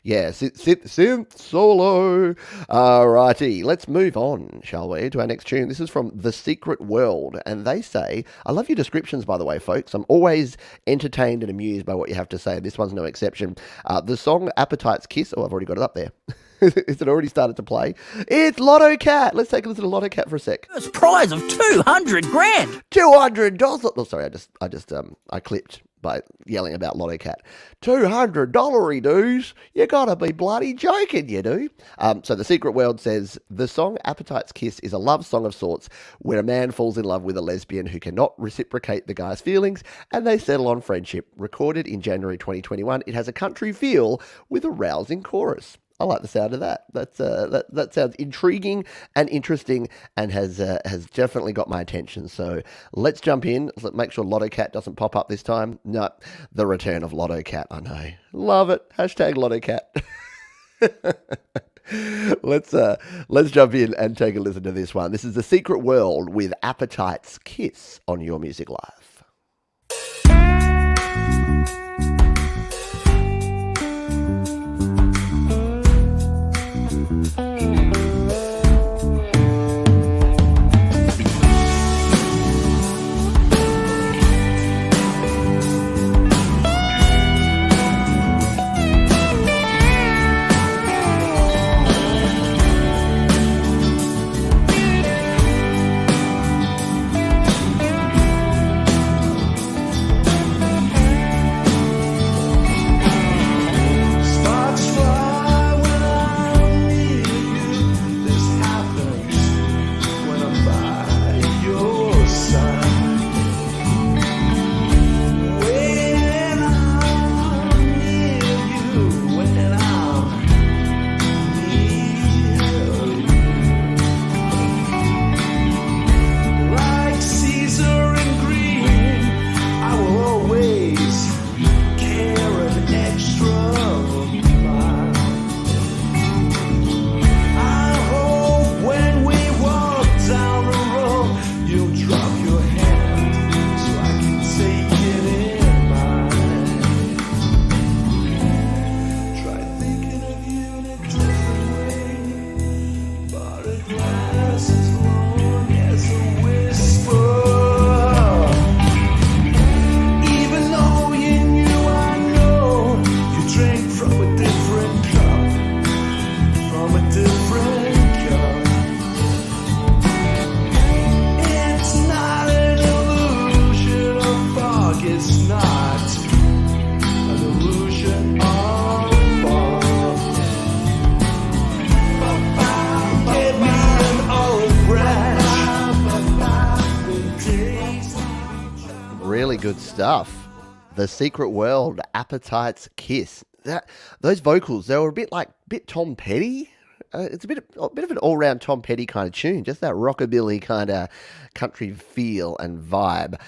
Yeah, synth solo. Alrighty, let's move on, shall we, to our next tune. This is from The Secret World, and they say, I love your descriptions, by the way, folks. I'm always entertained and amused by what you have to say. This one's no exception. The song Appetite's Kiss, oh, I've already got it up there. Is it already started to play? It's Lotto Cat. Let's take a listen to Lotto Cat for a sec. First prize of $200,000. $200. Oh, sorry, I clipped by yelling about Lotto Cat. $200 dues. You gotta be bloody joking, you do. So The Secret World says, the song Appetite's Kiss is a love song of sorts where a man falls in love with a lesbian who cannot reciprocate the guy's feelings and they settle on friendship. Recorded in January 2021, it has a country feel with a rousing chorus. I like the sound of that. That sounds intriguing and interesting and has definitely got my attention. So let's jump in. Let's make sure Lotto Cat doesn't pop up this time. No, the return of Lotto Cat. I know. Love it. Hashtag Lotto Cat. Let's jump in and take a listen to this one. This is The Secret World with Appetite's Kiss on Your Music Live. Really good stuff. The Secret World, Appetite's Kiss. Those vocals, they were a bit Tom Petty. It's a bit of an all-round Tom Petty kind of tune, just that rockabilly kind of country feel and vibe.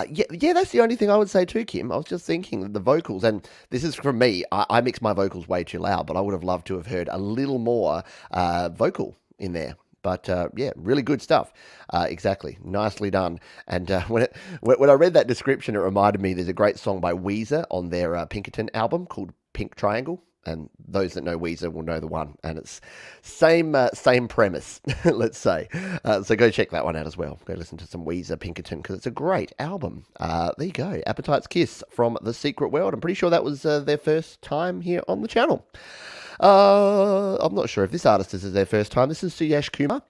Yeah, that's the only thing I would say too, Kim. I was just thinking the vocals, and this is from me. I mix my vocals way too loud, but I would have loved to have heard a little more vocal in there. But yeah, really good stuff. Exactly, nicely done. And when I read that description, it reminded me there's a great song by Weezer on their Pinkerton album called Pink Triangle. And those that know Weezer will know the one. And it's same premise, let's say. So go check that one out as well. Go listen to some Weezer Pinkerton because it's a great album. There you go. Appetite's Kiss from The Secret World. I'm pretty sure that was their first time here on the channel. I'm not sure if this artist is their first time. This is Suyash Kumar.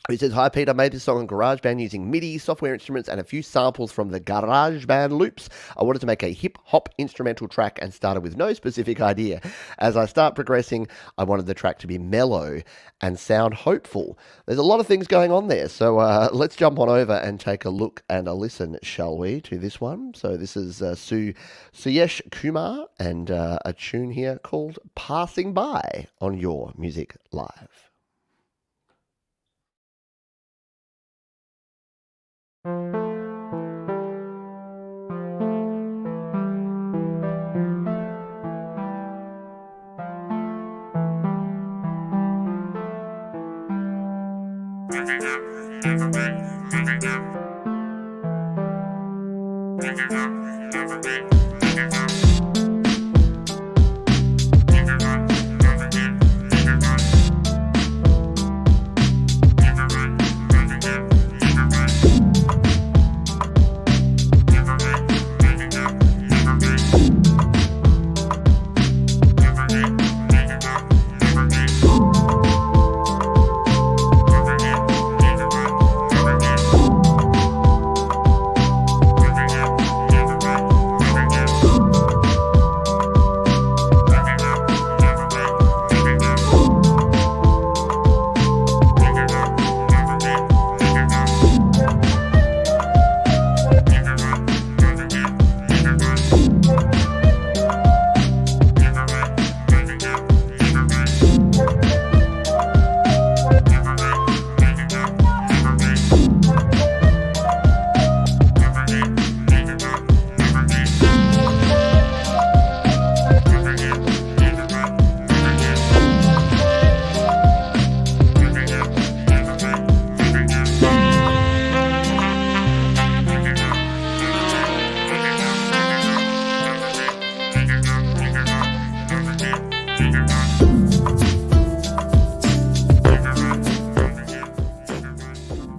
He says, "Hi, Pete. I made this song on GarageBand using MIDI, software instruments, and a few samples from the GarageBand loops. I wanted to make a hip-hop instrumental track and started with no specific idea. As I start progressing, I wanted the track to be mellow and sound hopeful." There's a lot of things going on there, so let's jump on over and take a look and a listen, shall we, to this one. So this is Suyesh Kumar and a tune here called Passing By on Your Music Live.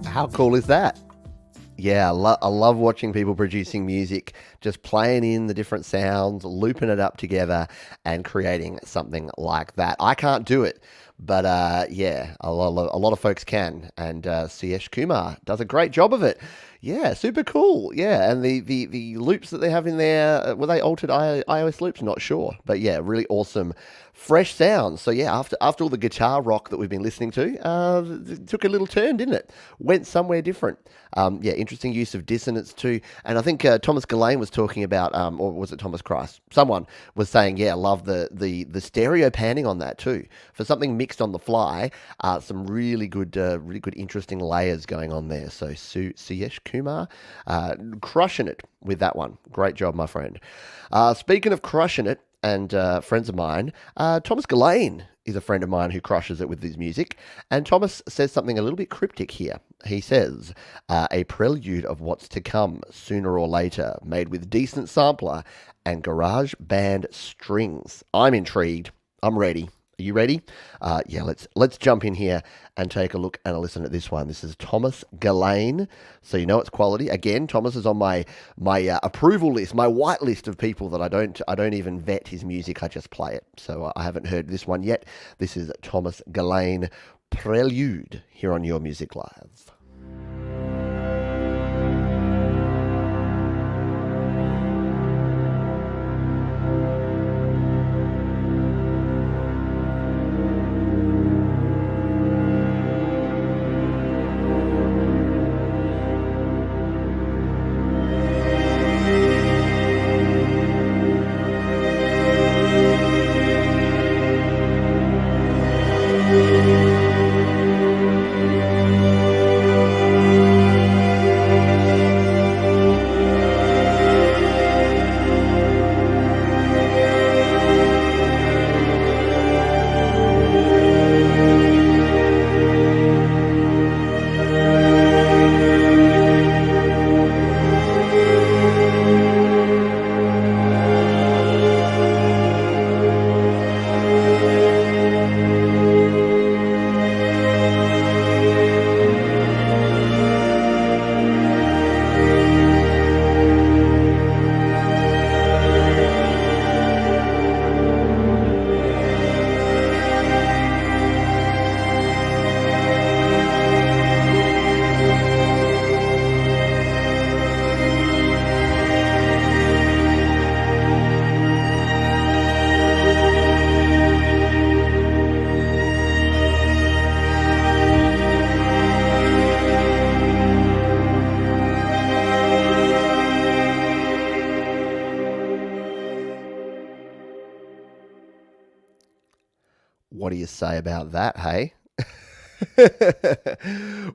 How cool is that? Yeah, I love watching people producing music, just playing in the different sounds, looping it up together, and creating something like that. I can't do it, but yeah, a lot of folks can, and Suyesh Kumar does a great job of it. Yeah, super cool. Yeah, and the loops that they have in there, were they altered iOS loops? Not sure, but yeah, really awesome, fresh sounds. So yeah, after all the guitar rock that we've been listening to, it took a little turn, didn't it? Went somewhere different. Yeah, interesting use of dissonance too. And I think Thomas Gillane was talking about, or was it Thomas Christ? Someone was saying, yeah, love the stereo panning on that too. For something mixed on the fly, some really good, interesting layers going on there. So Suyesh Kumar, crushing it with that one. Great job, my friend. Speaking of crushing it, and friends of mine, Thomas Gillane is a friend of mine who crushes it with his music. And Thomas says something a little bit cryptic here. He says, a prelude of what's to come sooner or later, made with decent sampler and garage band strings. I'm intrigued. I'm ready. Are you ready? Yeah, let's jump in here and take a look and a listen at this one. This is Thomas Gillane, so you know it's quality. Again, Thomas is on my approval list, my white list of people that I don't even vet his music. I just play it. So I haven't heard this one yet. This is Thomas Gillane, Prelude, here on Your Music Live. What do you say about that, hey?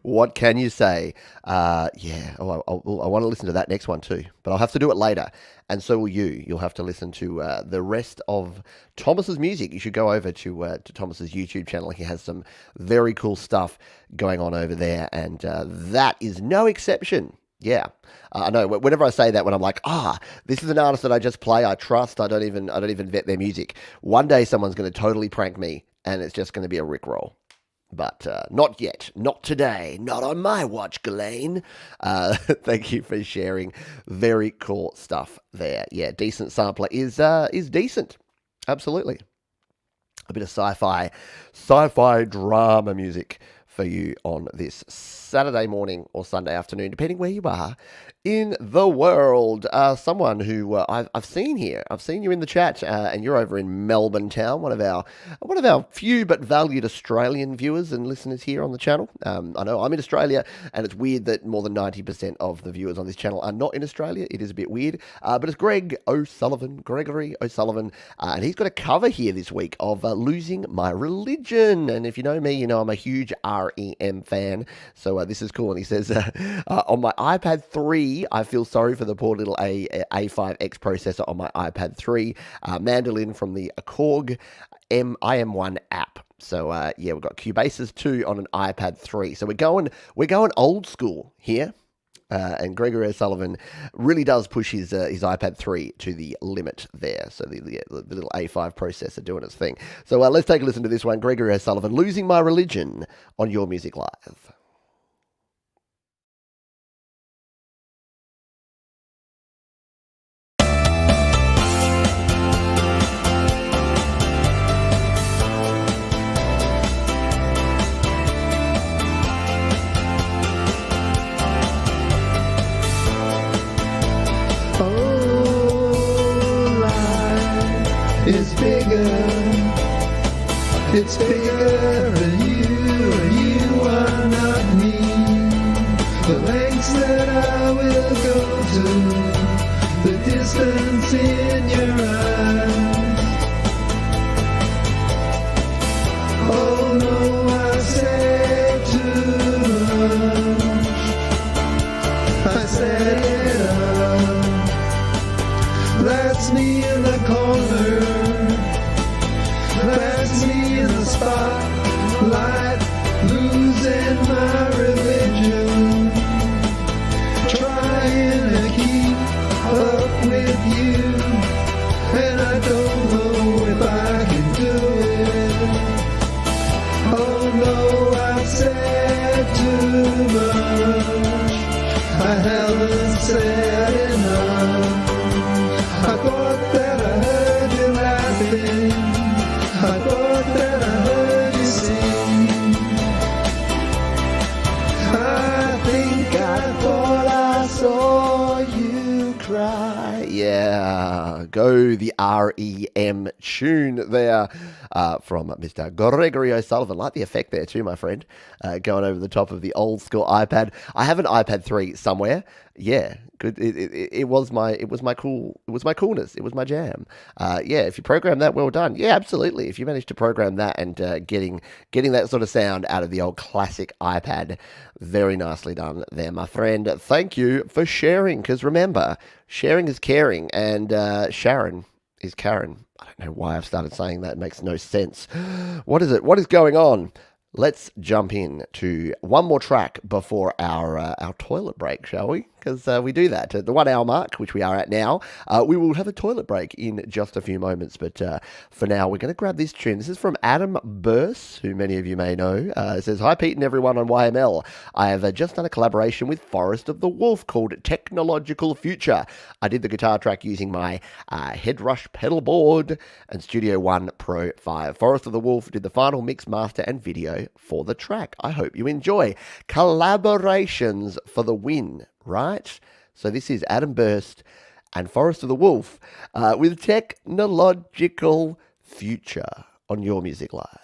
What can you say? Yeah, I want to listen to that next one too, but I'll have to do it later, and so will you. You'll have to listen to the rest of Thomas's music. You should go over to Thomas's YouTube channel. He has some very cool stuff going on over there, and that is no exception. Yeah, I know. Whenever I say that, when I'm like, this is an artist that I just play, I trust. I don't even vet their music. One day, someone's going to totally prank me, and it's just going to be a rickroll. But not yet, not today, not on my watch, Ghislaine. Thank you for sharing. Very cool stuff there. Yeah, decent sampler is decent. Absolutely. A bit of sci-fi drama music for you on this Saturday morning or Sunday afternoon, depending where you are in the world. Someone who I've seen here. I've seen you in the chat, and you're over in Melbourne town, one of our few but valued Australian viewers and listeners here on the channel. I know I'm in Australia, and it's weird that more than 90% of the viewers on this channel are not in Australia. It is a bit weird, but it's Gregory O'Sullivan, and he's got a cover here this week of Losing My Religion. And if you know me, you know I'm a huge REM fan, so this is cool. And he says, on my iPad 3, I feel sorry for the poor little A5X processor on my iPad 3, mandolin from the Korg IM1 app. So yeah, we've got Cubases 2 on an iPad 3. So we're going old school here. And Gregory O'Sullivan really does push his iPad 3 to the limit there. So the little A5 processor doing its thing. So let's take a listen to this one. Gregory O'Sullivan, Losing My Religion on Your Music Live. It's bigger than you are not me. The lengths that I will go to, the distance in your eyes. Oh no, I said too much. I set it up. That's me in the corner. That's me in the spotlight, losing my religion, trying to keep up with you, and I don't know if I can do it. Oh no, I've said too much, I haven't said enough. I thought that I heard you laughing, I thought that I heard you sing. I think I thought I saw you cry. Yeah, go the REM tune there from Mr. Gregory O'Sullivan. Like the effect there too, my friend. Going over the top of the old school iPad. I have an iPad 3 somewhere. Yeah, good. It was my coolness. It was my jam. Yeah, if you program that, well done. Yeah, absolutely. If you manage to program that and getting that sort of sound out of the old classic iPad, very nicely done there, my friend. Thank you for sharing. Because remember, sharing is caring, and Sharon is Karen. I don't know why I've started saying that. It makes no sense. What is it? What is going on? Let's jump in to one more track before our toilet break, shall we? Because we do that at the 1 hour mark, which we are at now. We will have a toilet break in just a few moments, but for now, we're going to grab this tune. This is from Adam Burse, who many of you may know. It says, "Hi Pete and everyone on YML. I have just done a collaboration with Forest of the Wolf called Technological Future. I did the guitar track using my Headrush pedal board and Studio One Pro 5. Forest of the Wolf did the final mix, master, and video for the track. I hope you enjoy. Collaborations for the win." Right? So this is Adam Burst and Forest of the Wolf with Technological Future on Your Music Live.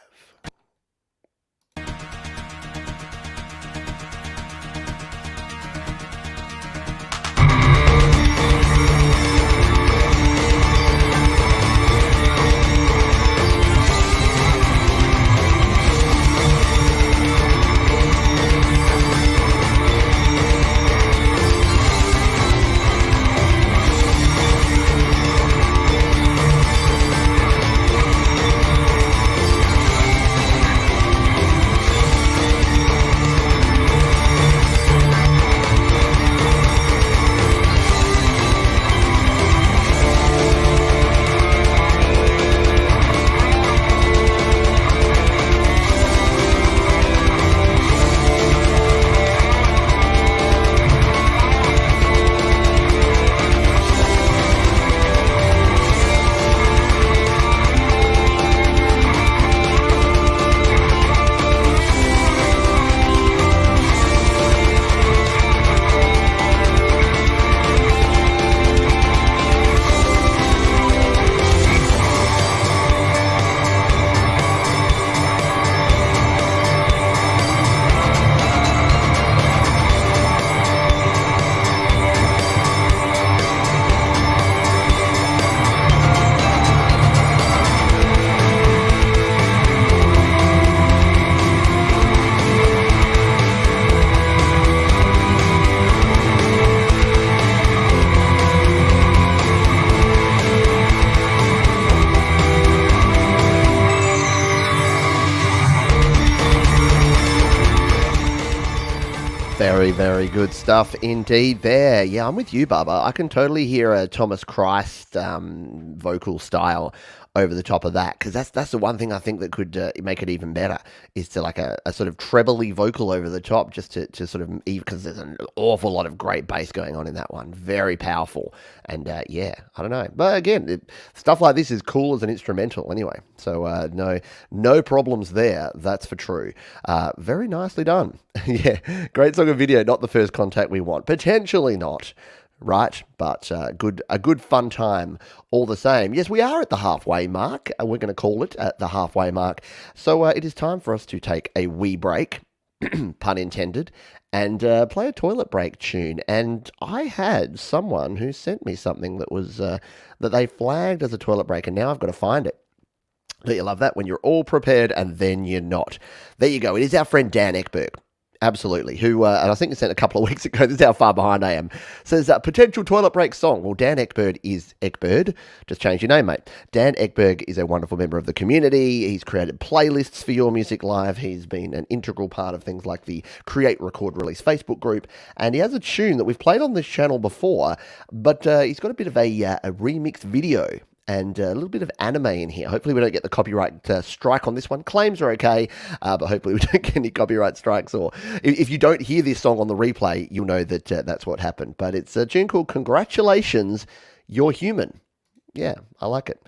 Very, very good stuff indeed there. Yeah, I'm with you, Bubba. I can totally hear a Thomas Christ vocal style over the top of that, because that's the one thing I think that could make it even better, is to like a sort of trebly vocal over the top, just to sort of, because there's an awful lot of great bass going on in that one. Very powerful. And yeah, I don't know. But again, stuff like this is cool as an instrumental anyway. So no problems there. That's for true. Very nicely done. Yeah, great song and video. Not the first contact we want. Potentially not. Right, but a good fun time all the same. Yes, we are at the halfway mark. We're going to call it at the halfway mark. So it is time for us to take a wee break, pun intended, and play a toilet break tune. And I had someone who sent me something that was that they flagged as a toilet break, and now I've got to find it. Don't you love that? When you're all prepared and then you're not. There you go. It is our friend Dan Ekberg. Absolutely. Who, and I think he sent a couple of weeks ago, this is how far behind I am, says, potential toilet break song. Well, Dan Ekberg is Ekberg. Just change your name, mate. Dan Ekberg is a wonderful member of the community. He's created playlists for Your Music Live. He's been an integral part of things like the Create, Record, Release Facebook group. And he has a tune that we've played on this channel before, but he's got a bit of a remix video and a little bit of anime in here. Hopefully we don't get the copyright strike on this one. Claims are okay, but hopefully we don't get any copyright strikes. Or if you don't hear this song on the replay, you'll know that that's what happened. But it's a tune called Congratulations, You're Human. Yeah, I like it.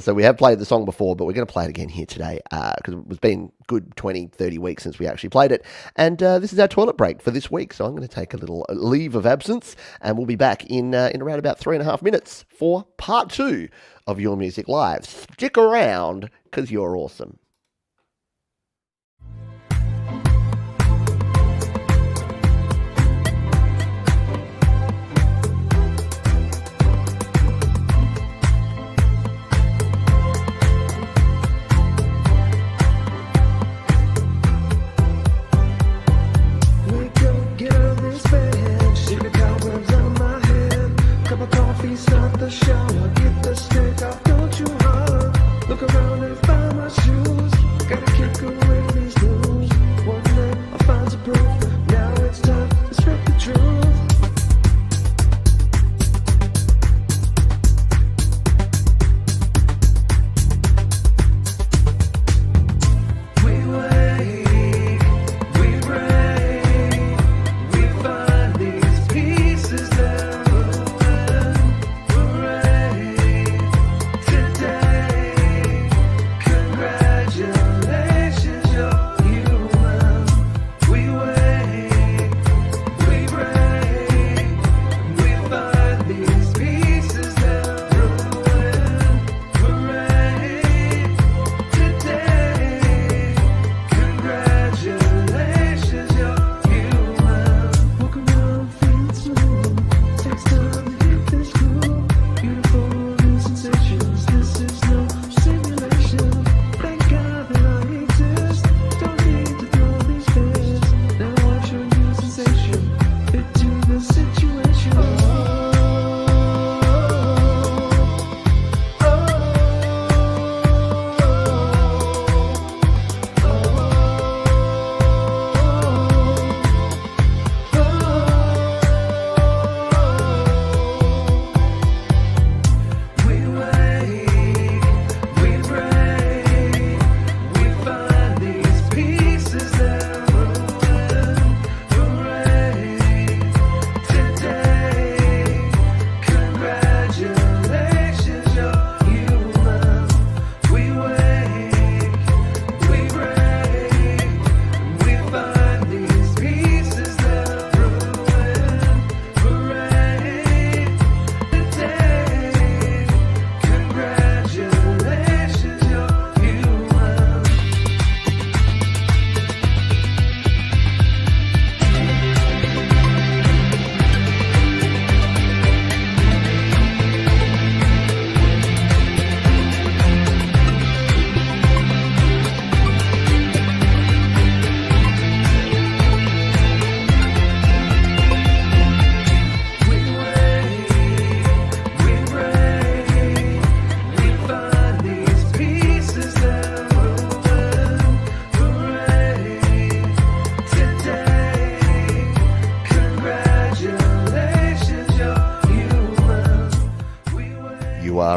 So we have played the song before, but we're going to play it again here today because it's been good 20, 30 weeks since we actually played it. And this is our toilet break for this week. So I'm going to take a little leave of absence, and we'll be back in around about 3.5 minutes for part 2 of Your Music Live. Stick around because you're awesome. Start the shower, get the stink off, don't you holler. Look around and find my shoes. Gotta kick away these blues. One night I found some proof. Now it's time to speak the truth.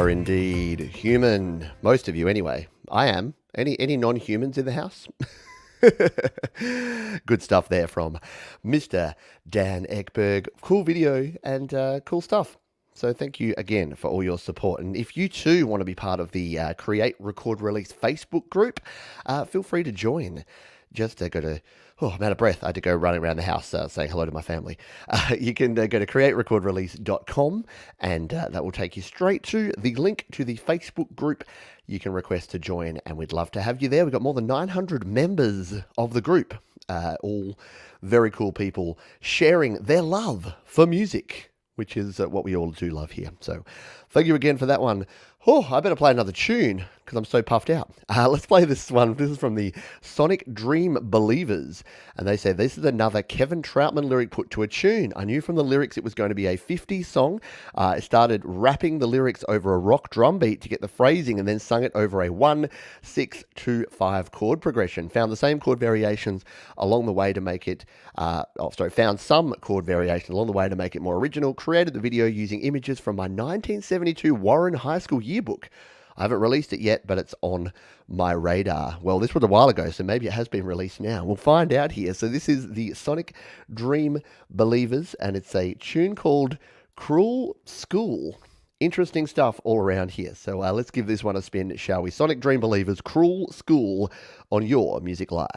are indeed human. Most of you, anyway. I am. Any non-humans in the house? Good stuff there from Mr. Dan Ekberg. Cool video and cool stuff. So thank you again for all your support. And if you too want to be part of the Create, Record, Release Facebook group, feel free to join. Just go to... Oh, I'm out of breath. I had to go running around the house saying hello to my family. You can go to createrecordrelease.com and that will take you straight to the link to the Facebook group. You can request to join and we'd love to have you there. We've got more than 900 members of the group, all very cool people sharing their love for music, which is what we all do love here. So thank you again for that one. Oh, I better play another tune because I'm so puffed out. Let's play this one. This is from the Sonic Dream Believers. And they say, this is another Kevin Troutman lyric put to a tune. I knew from the lyrics it was going to be a 50s song. I started rapping the lyrics over a rock drum beat to get the phrasing and then sung it over a 1, 6, 2, 5 chord progression. Found the same chord variations along the way to make it, found some chord variation along the way to make it more original. Created the video using images from my 1972 Warren High School yearbook. I haven't released it yet, but it's on my radar. Well, this was a while ago, so maybe it has been released now. We'll find out here. So this is the Sonic Dream Believers, and it's a tune called Cruel School. Interesting stuff all around here. So let's give this one a spin, shall we? Sonic Dream Believers, Cruel School on Your Music Live.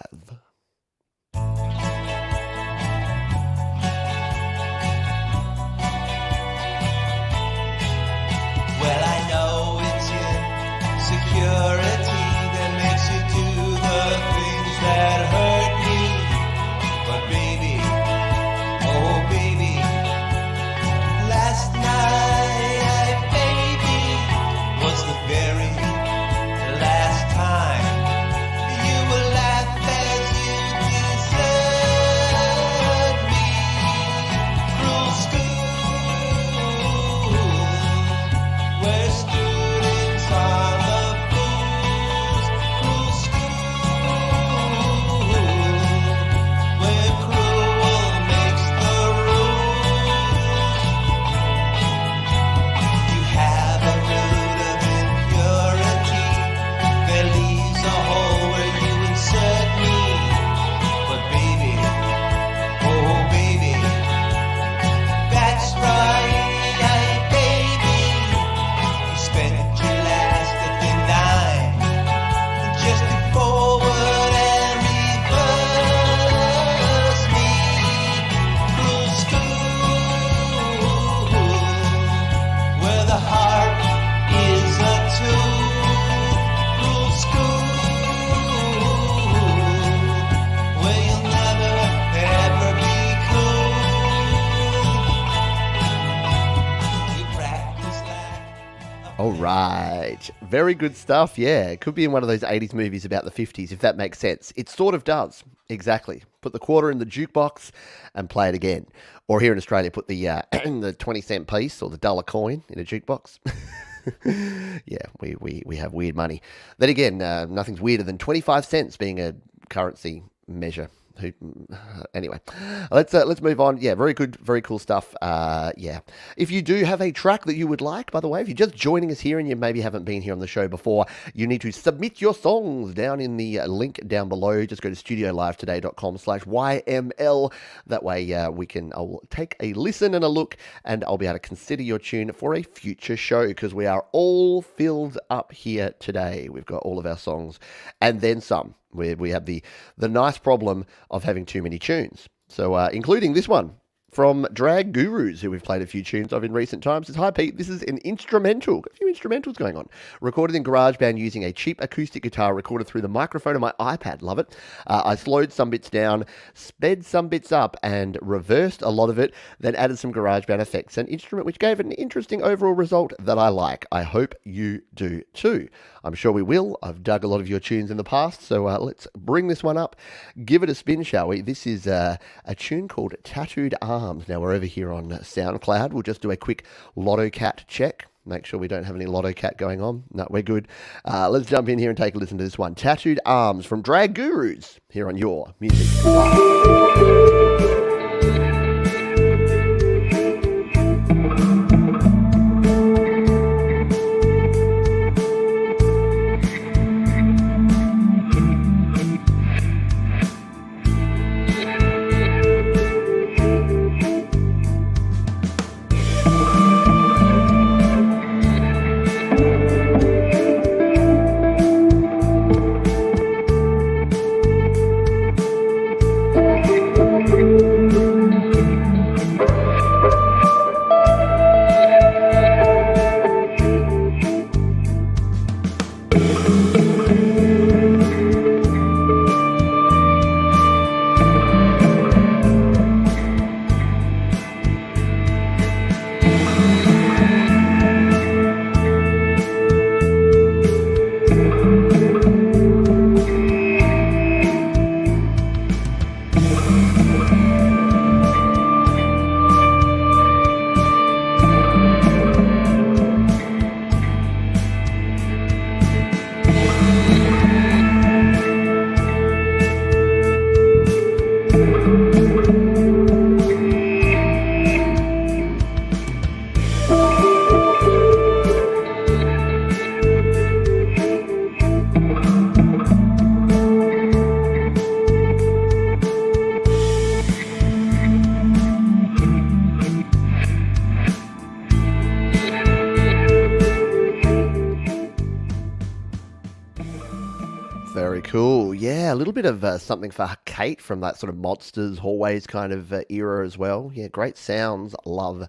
Well, I know it's insecurity that makes you do the things that hurt me. But baby, oh baby, last night, baby, was the very last time you will laugh as you desert me. Cruel school, where students are the fools. Cruel school, where cruel makes the rules. You have a root of impurity that leaves a hole where you insert me. But baby, oh baby, that's right, baby. You spent your last at the nine, just to forward and reverse me. Cruel school, where the heart is a tool. Cruel school, where you'll never ever be cool. You practice like All right. Very good stuff. Yeah, it could be in one of those 80s movies about the 50s, if that makes sense. It sort of does. Exactly. Put the quarter in the jukebox and play it again. Or here in Australia, put the the 20-cent piece or the dollar coin in a jukebox. Yeah, we have weird money. Then again, nothing's weirder than 25 cents being a currency measure. Anyway, let's move on. Yeah, very good, very cool stuff. Yeah, if you do have a track that you would like, by the way, if you're just joining us here and you maybe haven't been here on the show before, you need to submit your songs down in the link down below. Just go to studiolivetoday.com/YML. That way I'll take a listen and a look, and I'll be able to consider your tune for a future show, because we are all filled up here today. We've got all of our songs and then some. We have the nice problem of having too many tunes. So including this one from Drag Gurus, who we've played a few tunes of in recent times. Says, hi Pete, this is an instrumental. A few instrumentals going on. Recorded in GarageBand using a cheap acoustic guitar recorded through the microphone of my iPad. Love it. I slowed some bits down, sped some bits up, and reversed a lot of it, then added some GarageBand effects and instrument, which gave an interesting overall result that I like. I hope you do too. I'm sure we will. I've dug a lot of your tunes in the past, so let's bring this one up. Give it a spin, shall we? This is a tune called Tattooed Arms. Now, we're over here on SoundCloud. We'll just do a quick Lotto Cat check. Make sure we don't have any Lotto Cat going on. No, we're good. Let's jump in here and take a listen to this one. Tattooed Arms from Drag Gurus here on Your Music. Very cool. Yeah, a little bit of something for Kate from that sort of Monsters, Hallways kind of era as well. Yeah, great sounds. Love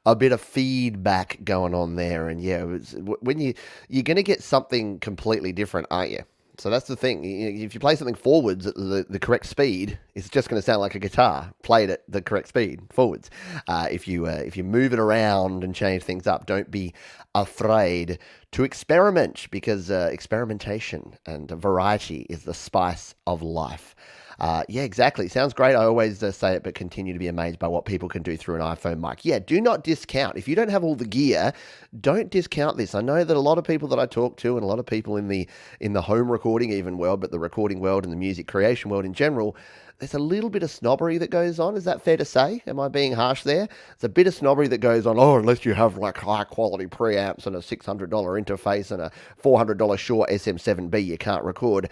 a bit of feedback going on there. And yeah, when you're going to get something completely different, aren't you? So that's the thing. If you play something forwards at the correct speed, it's just going to sound like a guitar played at the correct speed forwards. If you move it around and change things up, don't be afraid to experiment, because experimentation and variety is the spice of life. Yeah, exactly. Sounds great. I always say it, but continue to be amazed by what people can do through an iPhone mic. Yeah, do not discount. If you don't have all the gear, don't discount this. I know that a lot of people that I talk to, and a lot of people in the home recording even world, but the recording world and the music creation world in general, there's a little bit of snobbery that goes on. Is that fair to say? Am I being harsh there? It's a bit of snobbery that goes on. Oh, unless you have like high quality preamps and a $600 interface and a $400 Shure SM7B, you can't record.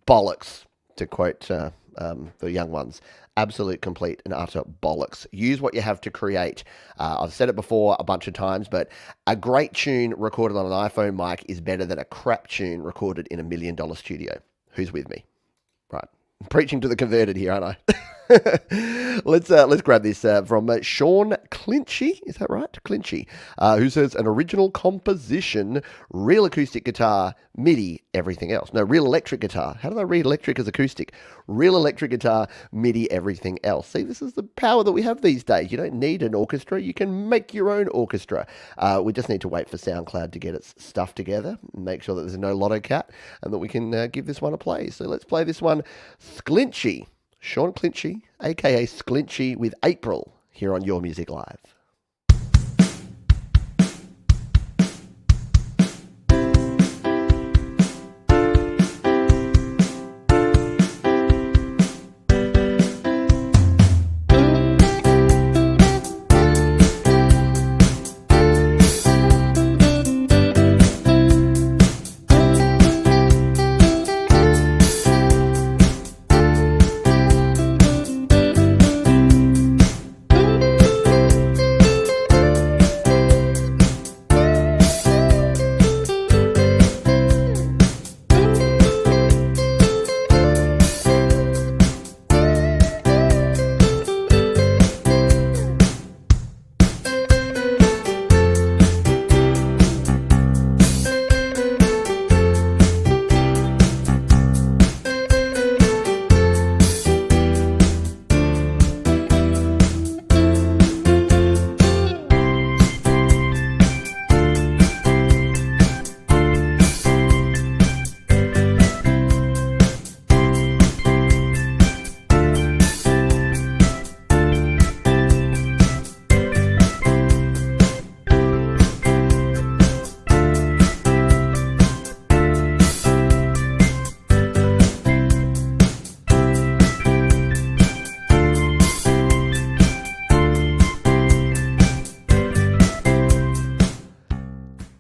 Bollocks, to quote the young ones. Absolute, complete, and utter bollocks. Use what you have to create. I've said it before a bunch of times, but a great tune recorded on an iPhone mic is better than a crap tune recorded in $1 million studio. Who's with me? Right. I'm preaching to the converted here, aren't I? Let's grab this from Sean Clinchy. Is that right? Clinchy. Who says an original composition, real acoustic guitar, MIDI, everything else. No, real electric guitar. How did I read electric as acoustic? Real electric guitar, MIDI, everything else. See, this is the power that we have these days. You don't need an orchestra. You can make your own orchestra. We just need to wait for SoundCloud to get its stuff together and make sure that there's no lotto cat and that we can give this one a play. So let's play this one. Sclinchy. Sean Clinchy, aka Sclinchy, with April, here on Your Music Live.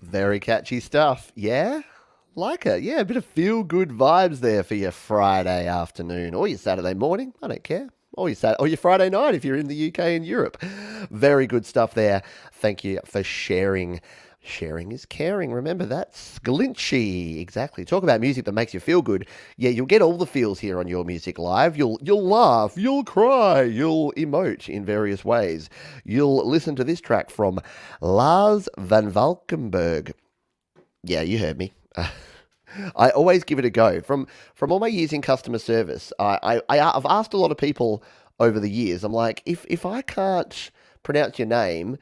Very catchy stuff. Yeah? Like it. Yeah, a bit of feel-good vibes there for your Friday afternoon or your Saturday morning. I don't care. Or your Friday night if you're in the UK and Europe. Very good stuff there. Thank you for sharing. Sharing is caring. Remember that? Sclinchy. Exactly. Talk about music that makes you feel good. Yeah, you'll get all the feels here on Your Music Live. You'll laugh. You'll cry. You'll emote in various ways. You'll listen to this track from Lars van Valkenburg. Yeah, you heard me. I always give it a go. From all my years in customer service, I've asked a lot of people over the years. I'm like, if I can't pronounce your name,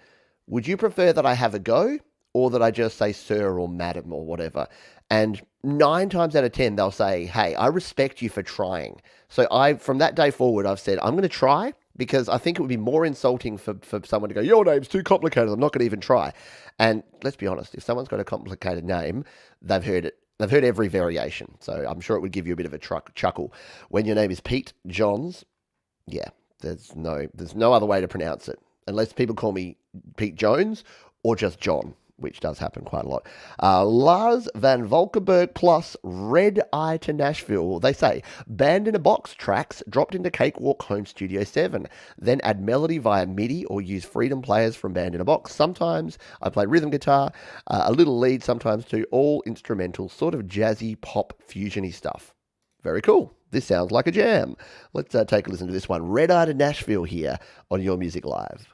would you prefer that I have a go or that I just say sir or madam or whatever? And 9 times out of 10, they'll say, hey, I respect you for trying. So from that day forward, I've said, I'm going to try because I think it would be more insulting for someone to go, your name's too complicated. I'm not going to even try. And let's be honest, if someone's got a complicated name, they've heard it. They've heard every variation. So I'm sure it would give you a bit of a chuckle. When your name is Pete Johns, yeah, there's no other way to pronounce it. Unless people call me Pete Jones or just John, which does happen quite a lot. Lars Van Valkenburg plus Red Eye to Nashville. They say, Band in a Box tracks dropped into Cakewalk Home Studio 7. Then add melody via MIDI or use Freedom players from Band in a Box. Sometimes I play rhythm guitar, a little lead sometimes too, all instrumental, sort of jazzy pop fusion-y stuff. Very cool. This sounds like a jam. Let's take a listen to this one. Red Eye to Nashville here on Your Music Live.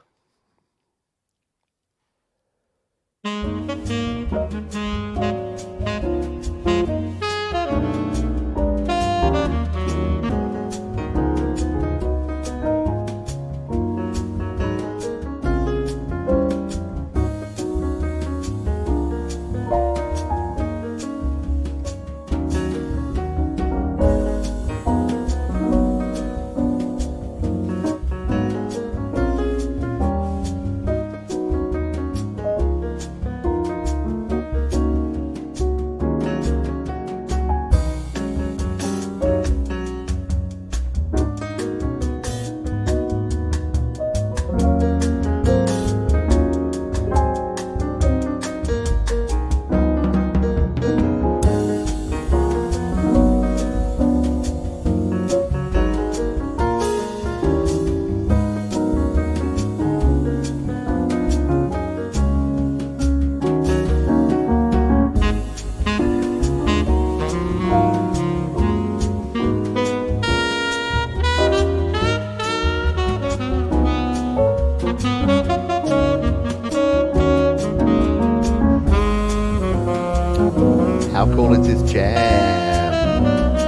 How cool is this jam?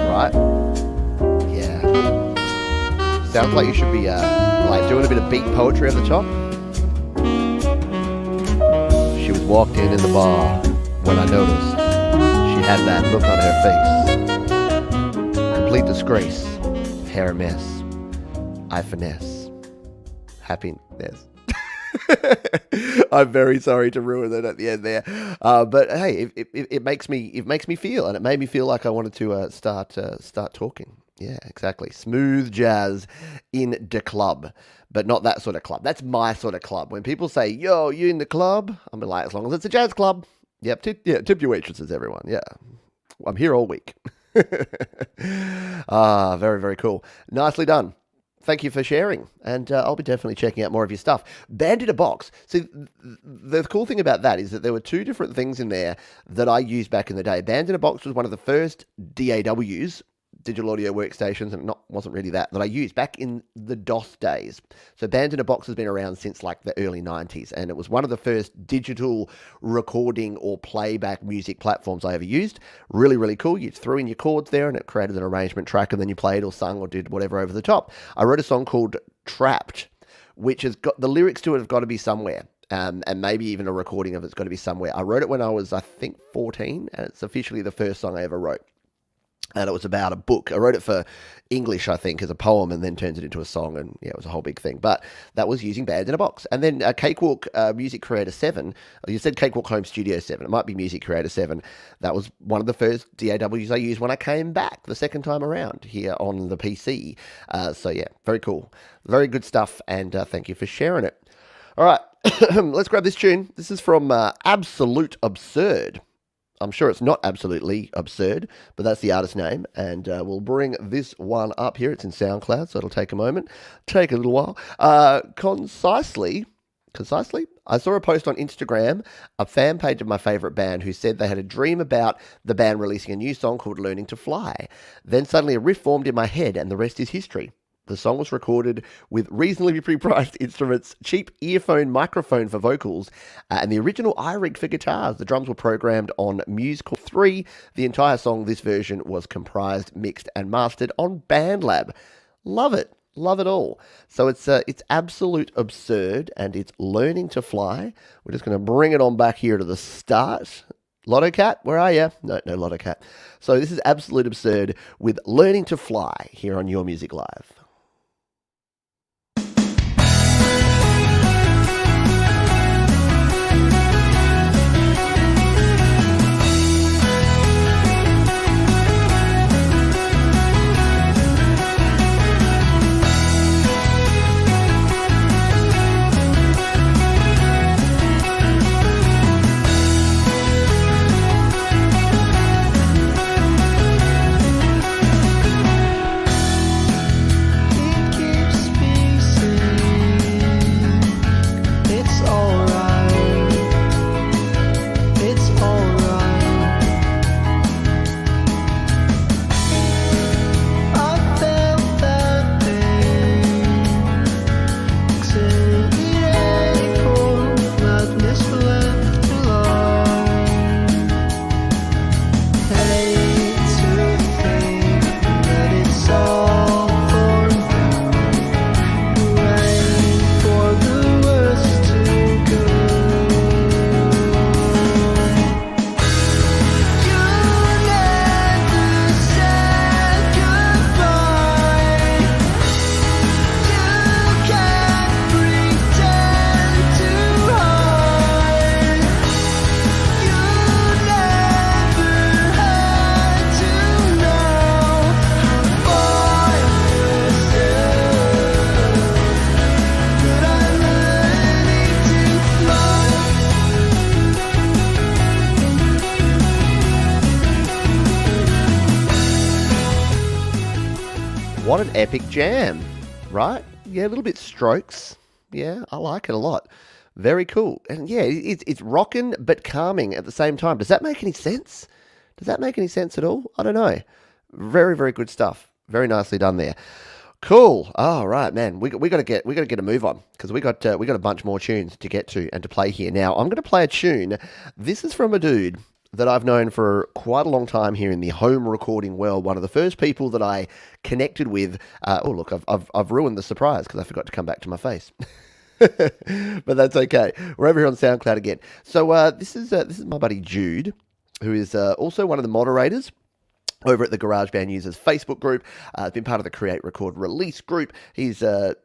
Right? Yeah. Sounds like you should be like doing a bit of beat poetry at the top. She was walked in the bar when I noticed she had that look on her face. Complete disgrace. Hair a mess. I finesse. Happiness. I'm very sorry to ruin it at the end there, but hey, it makes me feel, and it made me feel like I wanted to start talking. Yeah, exactly. Smooth jazz in the club, but not that sort of club. That's my sort of club. When people say, "Yo, you in the club?" I'm like, as long as it's a jazz club. Yep. Tip your waitresses, everyone. Yeah, I'm here all week. Very, very cool. Nicely done. Thank you for sharing, and I'll be definitely checking out more of your stuff. Band in a Box. See, the cool thing about that is that there were two different things in there that I used back in the day. Band in a Box was one of the first DAWs, digital audio workstations, and wasn't really that I used back in the DOS days. So Band in a Box has been around since like the early 90s, and it was one of the first digital recording or playback music platforms I ever used. Really, really cool. You threw in your chords there and it created an arrangement track, and then you played or sung or did whatever over the top. I wrote a song called Trapped, which has got the lyrics to it have got to be somewhere. And maybe even a recording of it's got to be somewhere. I wrote it when I was, I think, 14, and it's officially the first song I ever wrote. And it was about a book. I wrote it for English, I think, as a poem, and then turned it into a song, and yeah, it was a whole big thing. But that was using Band in a Box. And then Cakewalk Music Creator 7, you said Cakewalk Home Studio 7, it might be Music Creator 7. That was one of the first DAWs I used when I came back the second time around here on the PC. So yeah, very cool. Very good stuff, and thank you for sharing it. All right, let's grab this tune. This is from Absolute Absurd. I'm sure it's not absolutely absurd, but that's the artist name, and we'll bring this one up here. It's in SoundCloud, so it'll take a moment, take a little while. Concisely, I saw a post on Instagram, a fan page of my favourite band, who said they had a dream about the band releasing a new song called Learning to Fly. Then suddenly a riff formed in my head, and the rest is history. The song was recorded with reasonably priced instruments, cheap earphone microphone for vocals, and the original iRig for guitars. The drums were programmed on Muse Core 3. The entire song, this version, was comprised, mixed, and mastered on BandLab. Love it. Love it all. So it's absolute absurd, and it's Learning to Fly. We're just going to bring it on back here to the start. Lotto Cat, where are you? No Lotto Cat. So this is Absolute Absurd with Learning to Fly here on Your Music Live. What an epic jam, right? Yeah, a little bit Strokes. Yeah, I like it a lot. Very cool. And yeah, it's rocking but calming at the same time. Does that make any sense? Does that make any sense at all? I don't know. Very, very good stuff. Very nicely done there. Cool. All right, man. We got to get a move on because we got a bunch more tunes to get to and to play here. Now, I'm going to play a tune. This is from a dude that I've known for quite a long time here in the home recording world. One of the first people that I connected with. Oh, look, I've ruined the surprise because I forgot to come back to my face. But that's okay. We're over here on SoundCloud again. So this is my buddy Jude, who is also one of the moderators over at the GarageBand Users Facebook group. He's been part of the Create, Record, Release group. He's been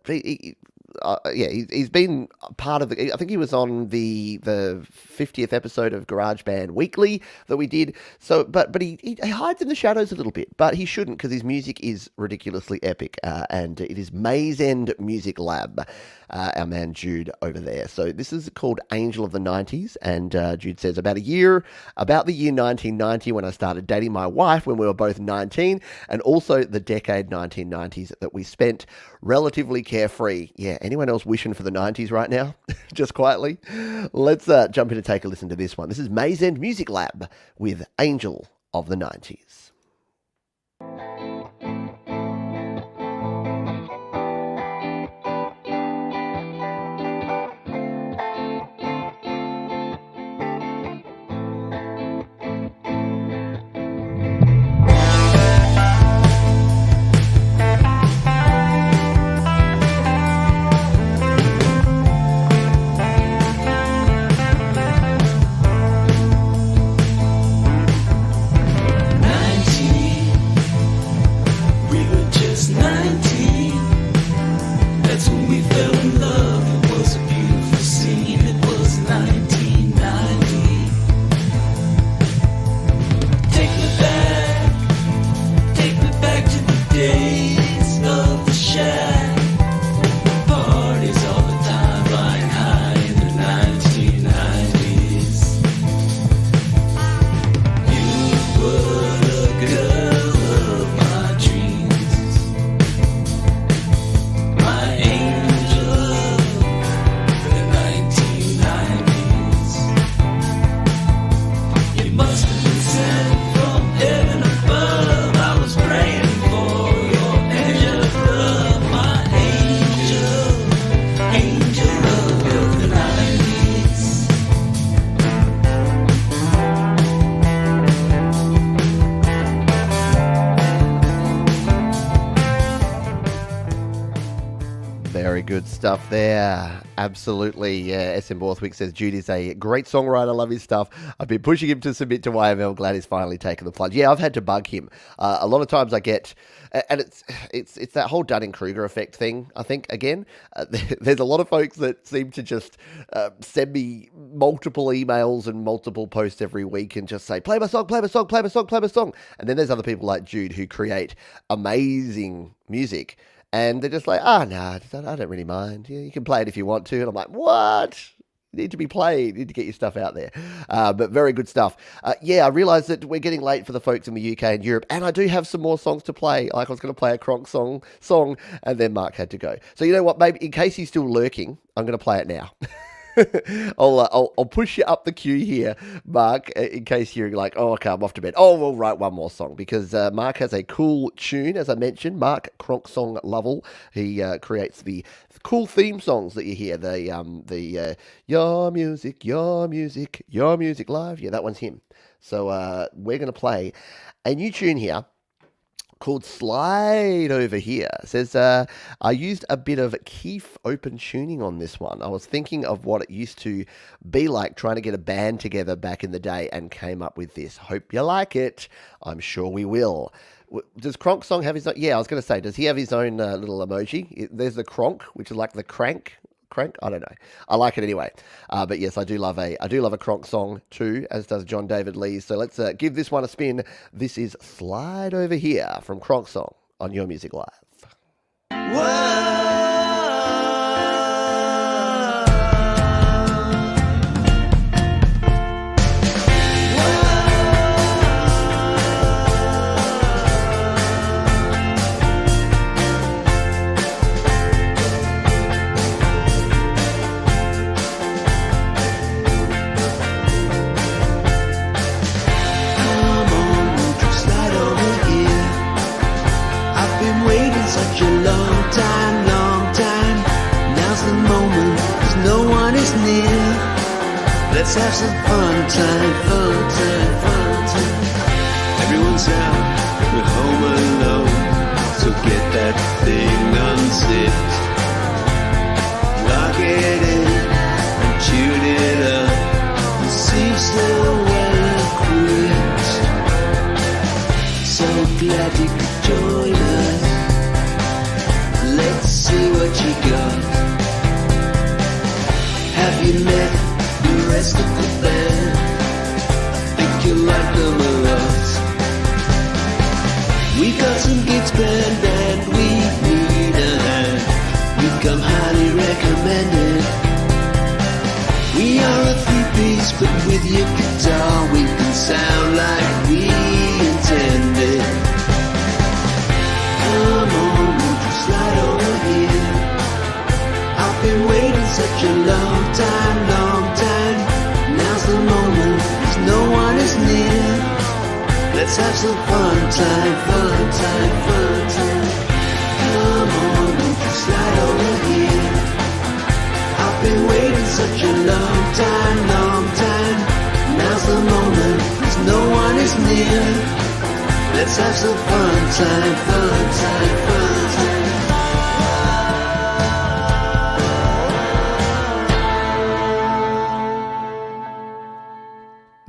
part of the. I think he was on the 50th episode of GarageBand Weekly that we did. So, but he hides in the shadows a little bit, but he shouldn't because his music is ridiculously epic, and it is Maze End Music Lab. Our man Jude over there. So this is called Angel of the 90s, and Jude says about the year 1990 when I started dating my wife when we were both 19, and also the decade 1990s that we spent relatively carefree. Yeah, anyone else wishing for the 90s right now? Just quietly. Let's jump in and take a listen to this one. This is Maze End Music Lab with Angel of the 90s. Very good stuff there. Absolutely. Yeah. SM Borthwick says Judy's a great songwriter. Love his stuff. I've been pushing him to submit to YML. Glad he's finally taken the plunge. Yeah, I've had to bug him. A lot of times I get, and it's that whole Dunning-Kruger effect thing, I think, again. There's a lot of folks that seem to just send me multiple emails and multiple posts every week and just say, play my song, play my song, play my song, play my song. And then there's other people like Jude who create amazing music. And they're just like, no, I don't really mind. You can play it if you want to. And I'm like, what? You need to be played. You need to get your stuff out there. But very good stuff. Yeah, I realised that we're getting late for the folks in the UK and Europe. And I do have some more songs to play. Like I was going to play a Kronk song, and then Mark had to go. So you know what? Maybe in case he's still lurking, I'm going to play it now. I'll push you up the queue here, Mark, in case you're like, oh, okay, I'm off to bed. Oh, we'll write one more song because Mark has a cool tune, as I mentioned. Mark Kronk Song Lovell. He creates the cool theme songs that you hear. The Your Music, Your Music, Your Music Live. Yeah, that one's him. So we're going to play a new tune here called Slide Over Here. It says, I used a bit of Keef open tuning on this one. I was thinking of what it used to be like trying to get a band together back in the day and came up with this. Hope you like it. I'm sure we will. Does Kronk Song have his own? Yeah, I was going to say, does he have his own little emoji? There's the Kronk, which is like the crank. I don't know. I like it anyway. But yes, I do love a Kronk song too, as does John David Lee. So let's give this one a spin. This is Slide Over Here from Kronk Song on Your Music Live. Such a long time. Now's the moment, 'cause no one is near. Let's have some fun time. Everyone's out, we're home alone. So get that thing unzipped. Lock it in and tune it up. And see so well equipped. So glad you could join us. Let's see what you got. Have you met the rest of the band? I think you'll like them a lot. We got some gigs planned and we need a hand. We come highly recommended. We are a three-piece, but with your guitar we can sound like we intended. Come on, slide over here. I've been waiting such a long time. Now's the moment, 'cause no one is near. Let's have some fun time. Come on, won't you slide over here? I've been waiting such a long time. Now's the moment, 'cause no one is near. Let's have some fun time.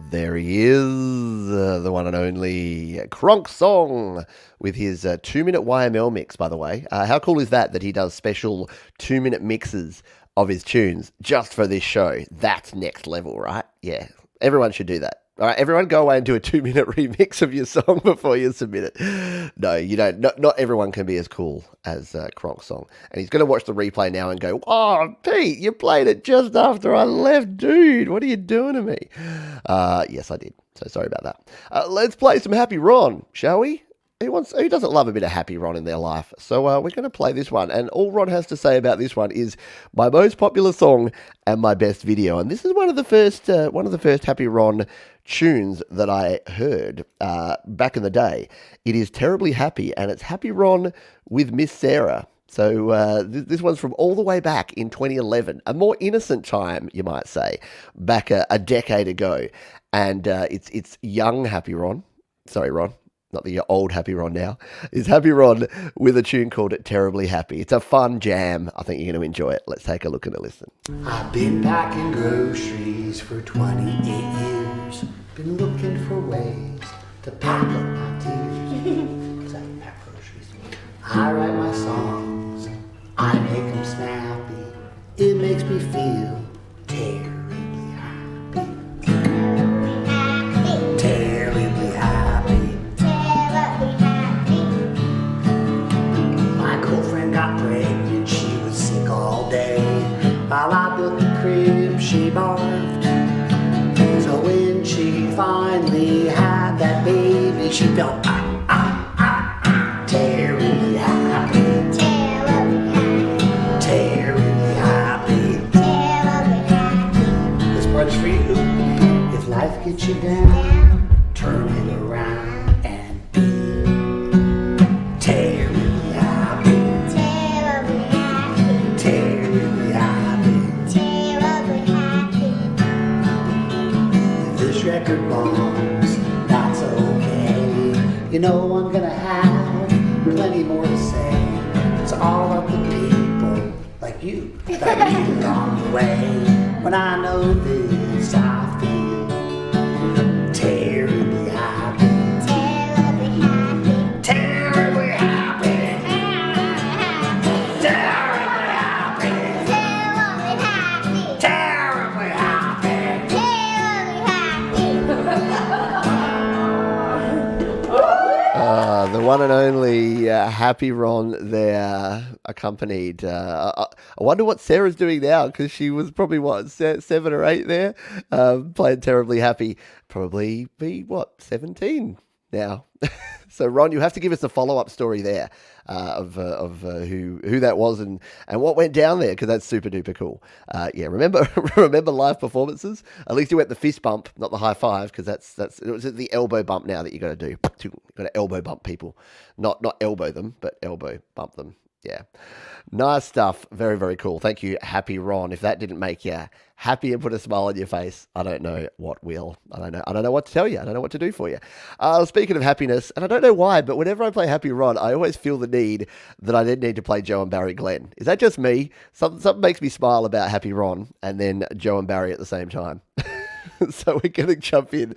There he is, the one and only Kronk Song with his 2-minute YML mix, by the way. How cool is that he does special 2-minute mixes of his tunes just for this show? That's next level, right? Yeah, everyone should do that. All right, everyone go away and do a 2-minute remix of your song before you submit it. No, you don't. Not everyone can be as cool as Kronk Song. And he's going to watch the replay now and go, oh, Pete, you played it just after I left, dude. What are you doing to me? Yes, I did. So sorry about that. Let's play some Happy Ron, shall we? Who doesn't love a bit of Happy Ron in their life? So we're going to play this one. And all Ron has to say about this one is my most popular song and my best video. And this is one of the first Happy Ron tunes that I heard back in the day. It is Terribly Happy, and it's Happy Ron with Miss Sarah. So this one's from all the way back in 2011, a more innocent time, you might say, back a decade ago. And it's young Happy Ron. Sorry, Ron. not that you're old Happy Ron now, is Happy Ron with a tune called Terribly Happy. It's a fun jam. I think you're going to enjoy it. Let's take a look and a listen. I've been packing groceries for 28 years. Been looking for ways to pack up my tears. 'Cause I can pack groceries. I write my songs. I make them snappy. It makes me feel terribly happy. Terribly happy. My girlfriend got pregnant. She was sick all day. While I built the crib, she barfed. So when she finally had that baby, she felt terribly happy. Terribly happy. This part's for you. If life gets you down, turn it around and be terribly happy. Terribly happy. If this record bombs, that's okay. You know I'm gonna have plenty more to say. It's all of the people like you that lead along the way. When I know this, I feel terribly happy. Terribly happy. Terribly happy. Terribly happy. The one and only Happy Ron there, accompanied. I wonder what Sarah's doing now, because she was probably, 7 or 8 there, playing Terribly Happy. Probably be, 17 now. So, Ron, you have to give us a follow-up story there of who that was and what went down there, because that's super duper cool. Yeah, remember live performances? At least you went the fist bump, not the high five, because it was the elbow bump now that you got to do. You got to elbow bump people, not elbow them, but elbow bump them. Yeah, nice stuff. Very, very cool. Thank you, Happy Ron. If that didn't make you happy and put a smile on your face, I don't know what will. I don't know what to tell you. I don't know what to do for you. Speaking of happiness, and I don't know why, but whenever I play Happy Ron, I always feel the need that I then need to play Joe and Barry Glenn. Is that just me? Something makes me smile about Happy Ron and then Joe and Barry at the same time. So we're going to jump in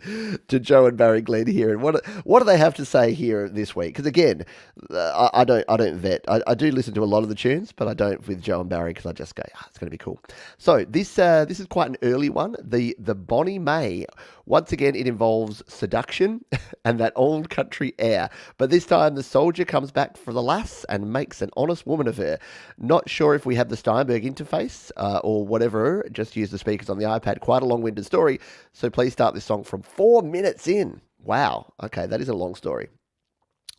to Joe and Barry Glenn here, and what do they have to say here this week? Because again, I don't vet. I do listen to a lot of the tunes, but I don't with Joe and Barry, because I just go, it's going to be cool. So this is quite an early one. The Bonnie May. Once again, it involves seduction and that old country air. But this time, the soldier comes back for the lass and makes an honest woman of her. Not sure if we have the Steinberg interface or whatever. Just use the speakers on the iPad. Quite a long-winded story. So please start this song from 4 minutes in. Wow. Okay, that is a long story.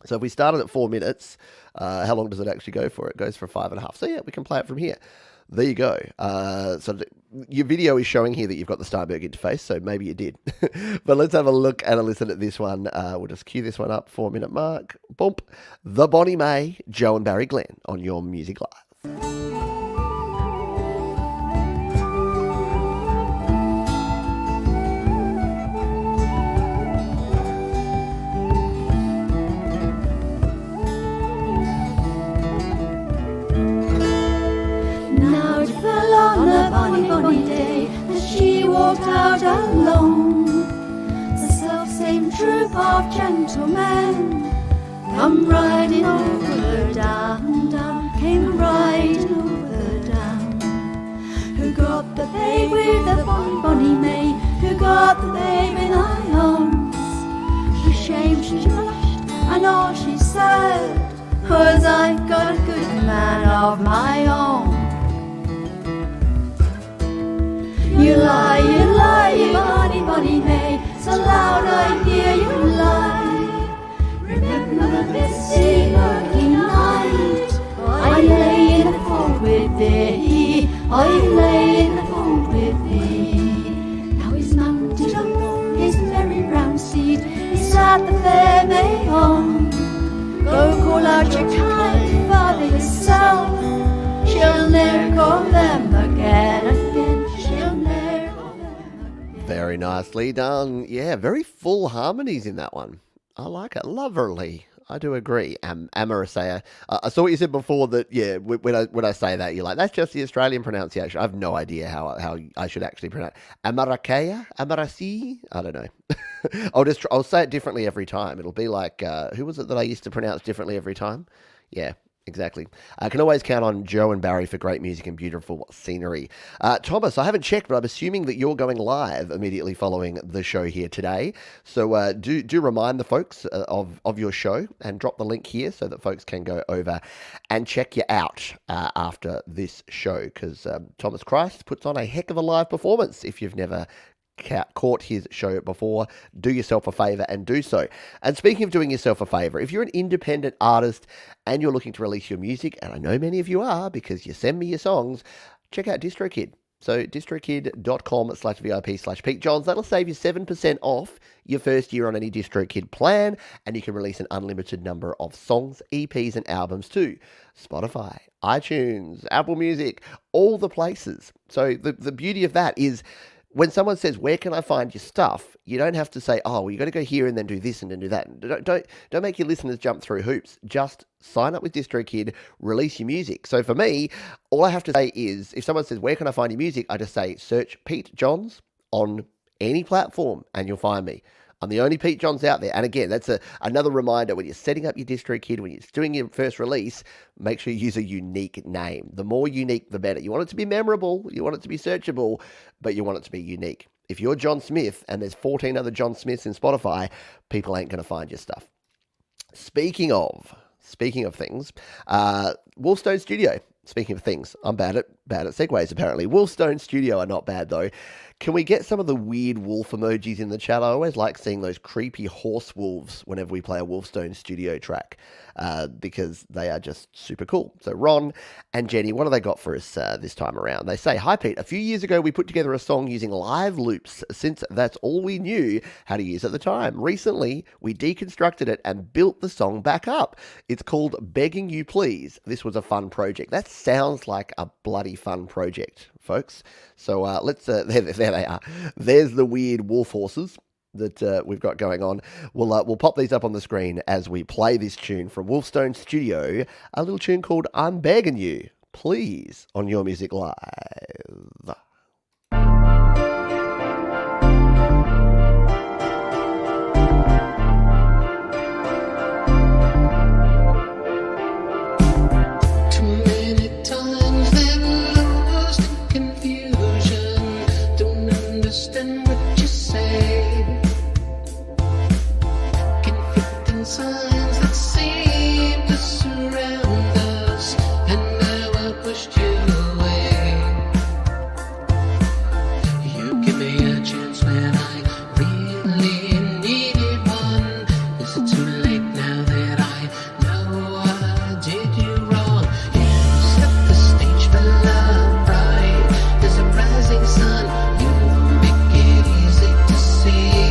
So if we started at 4 minutes, how long does it actually go for? It goes for 5.5. So yeah, we can play it from here. There you go. Your video is showing here that you've got the Steinberg interface, so maybe you did. But let's have a look and a listen at this one. We'll just cue this one up, 4 minute mark. Boom. The Bonnie May, Joe and Barry Glenn on Your Music Live. Now it fell on a bonny, bonny day as she walked out alone. The self-same troop of gentlemen come riding over down, down, came riding over down. Who got the babe with the bonny, bonny May? Who got the babe in her arms? She shamed, she blushed, and all she said was, I've got a good man of my own. You lie, you bonny, bonny May, so loud I hear you lie. Remember the misty murky night, I lay in the fold with thee, I lay in the fold with thee. Now he's mounted on his merry brown steed, he's at the fair Mayon. Go call out your kind father yourself, she'll ne'er call them again. Very nicely done. Yeah, very full harmonies in that one. I like it. Lovely. I do agree. Amarasea. I saw what you said before that, yeah, when I say that, you're like, that's just the Australian pronunciation. I have no idea how I should actually pronounce Amarakea? Amarasi? I don't know. I'll say it differently every time. It'll be like, who was it that I used to pronounce differently every time? Yeah. Exactly. I can always count on Joe and Barry for great music and beautiful scenery. Thomas, I haven't checked, but I'm assuming that you're going live immediately following the show here today. So do remind the folks of your show and drop the link here so that folks can go over and check you out after this show, because Thomas Christ puts on a heck of a live performance. If you've never caught his show before, do yourself a favor and do so. And speaking of doing yourself a favor, if you're an independent artist and you're looking to release your music, and I know many of you are because you send me your songs, check out DistroKid. So distrokid.com/VIP/Pete Johns. That'll save you 7% off your first year on any DistroKid plan, and you can release an unlimited number of songs, EPs, and albums to Spotify, iTunes, Apple Music, all the places. So the beauty of that is, when someone says, where can I find your stuff? You don't have to say, oh, well, you got to go here and then do this and then do that. Don't make your listeners jump through hoops. Just sign up with DistroKid, release your music. So for me, all I have to say is, if someone says, where can I find your music? I just say, search Pete Johns on any platform and you'll find me. I'm the only Pete Johns out there. And again, that's another reminder, when you're setting up your DistroKid, when you're doing your first release, make sure you use a unique name. The more unique, the better. You want it to be memorable, you want it to be searchable, but you want it to be unique. If you're John Smith and there's 14 other John Smiths in Spotify, people ain't going to find your stuff. Speaking of things, Wolfstone Studio. Speaking of things, I'm bad at segues apparently. Wolfstone Studio are not bad though. Can we get some of the weird wolf emojis in the chat? I always like seeing those creepy horse wolves whenever we play a Wolfstone Studio track, because they are just super cool. So Ron and Jenny, what have they got for us this time around? They say, hi Pete, a few years ago we put together a song using live loops, since that's all we knew how to use at the time. Recently, we deconstructed it and built the song back up. It's called Begging You Please. This was a fun project. That sounds like a bloody fun project, folks. So let's, there they are. There's the weird wolf horses that we've got going on. We'll pop these up on the screen as we play this tune from Wolfstone Studio, a little tune called I'm Begging You Please on Your Music Live. Signs that seem to surround us, and now I pushed you away. You give me a chance when I really needed one. Is it too late now that I know I did you wrong? You set the stage for love, right? There's a rising sun. You make it easy to see.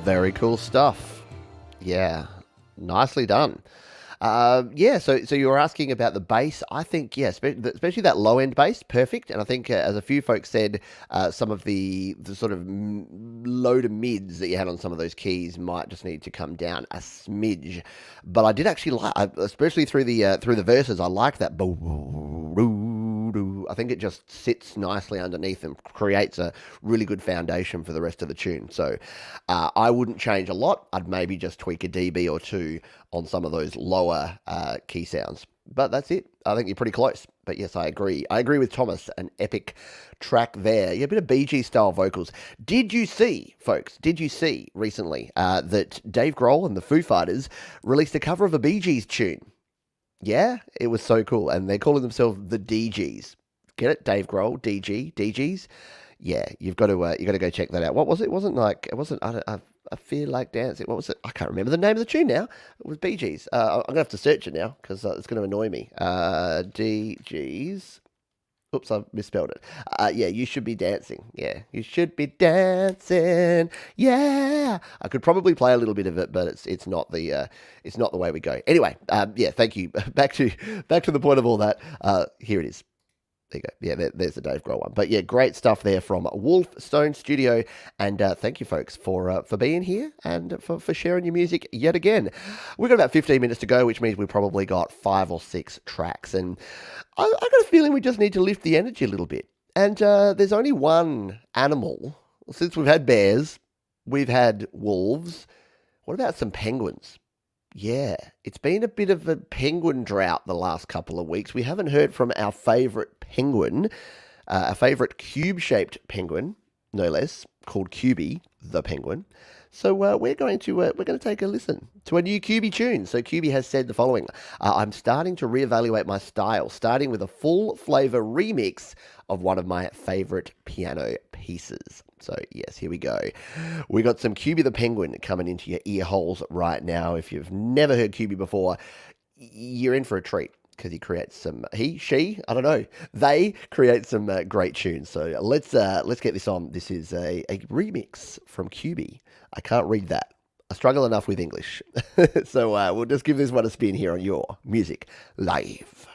Very cool stuff. Yeah, nicely done. Yeah, so you were asking about the bass. I think, yeah, especially that low end bass, perfect. And I think, as a few folks said, some of the sort of low to mids that you had on some of those keys might just need to come down a smidge. But I did actually like, especially through the verses, I like that. I think it just sits nicely underneath and creates a really good foundation for the rest of the tune. So I wouldn't change a lot. I'd maybe just tweak a dB or two on some of those lower key sounds. But that's it. I think you're pretty close. But yes, I agree. I agree with Thomas. An epic track there. Yeah, a bit of Bee Gees style vocals. Did you see, folks, recently that Dave Grohl and the Foo Fighters released a cover of a Bee Gees tune? Yeah, it was so cool. And they're calling themselves the DGs. Get it? Dave Grohl, DGs. Yeah, you've got to go check that out. What was it? It wasn't I feel like dancing. What was it? I can't remember the name of the tune now. It was Bee Gees. I'm gonna have to search it now because it's gonna annoy me. DGs. Oops, I misspelled it. Yeah, you should be dancing. Yeah, you should be dancing. Yeah, I could probably play a little bit of it, but it's not the way we go. Anyway, yeah, thank you. Back to the point of all that. Here it is. There you go. Yeah, there's the Dave Grohl one. But yeah, great stuff there from Wolf Stone Studio. And thank you, folks, for being here and for sharing your music yet again. We've got about 15 minutes to go, which means we've probably got 5 or 6 tracks. And I got a feeling we just need to lift the energy a little bit. And there's only one animal. Since we've had bears, we've had wolves. What about some penguins? Yeah, it's been a bit of a penguin drought the last couple of weeks. We haven't heard from our favourite penguin, our favourite cube-shaped penguin, no less, called Cubie, the penguin. So we're going to take a listen to a new Cubie tune. So Cubie has said the following: I'm starting to reevaluate my style, starting with a full flavour remix of one of my favourite piano pieces. So yes, here we go. We got some Cubie the Penguin coming into your ear holes right now. If you've never heard Cubie before, you're in for a treat because he creates some, I don't know, they create some great tunes. So let's get this on. This is a remix from Cubie. I can't read that. I struggle enough with English. So we'll just give this one a spin here on your Music Live.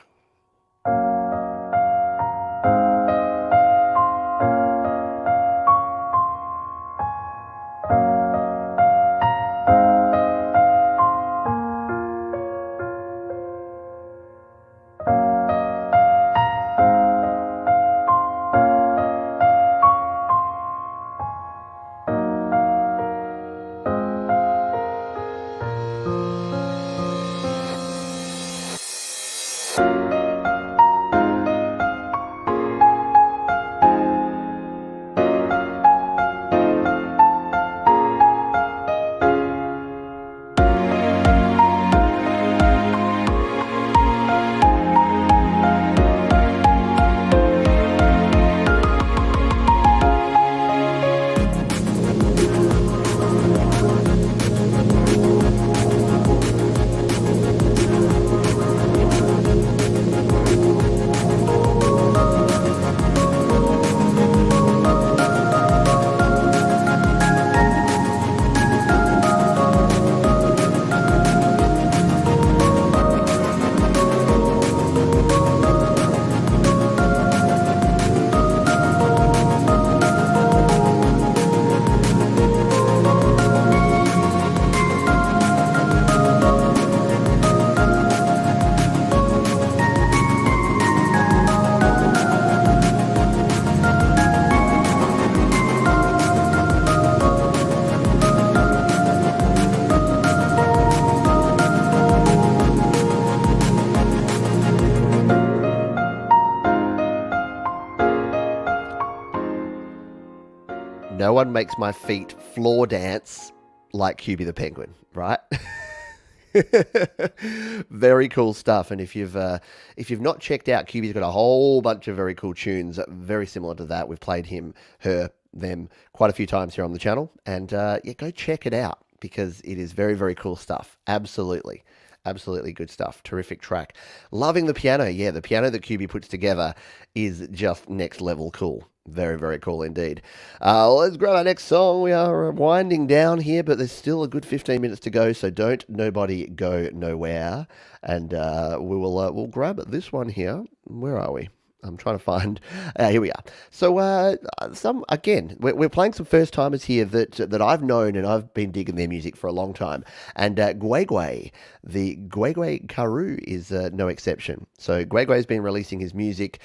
No one makes my feet floor dance like Cubie the Penguin, right? Very cool stuff. And if you've not checked out, Cubie's got a whole bunch of very cool tunes, very similar to that. We've played him, her, them quite a few times here on the channel. And yeah, go check it out because it is very, very cool stuff. Absolutely. Absolutely good stuff. Terrific track. Loving the piano. Yeah, the piano that Cubie puts together is just next level cool. Very, very cool indeed. Let's grab our next song. We are winding down here, but there's still a good 15 minutes to go, so don't nobody go nowhere. And we'll grab this one here. Where are we? I'm trying to find. Here we are. So we're playing some first timers here that I've known, and I've been digging their music for a long time. And Gwegwe, the Gwegwe Karu is no exception. So Gwegwe has been releasing his music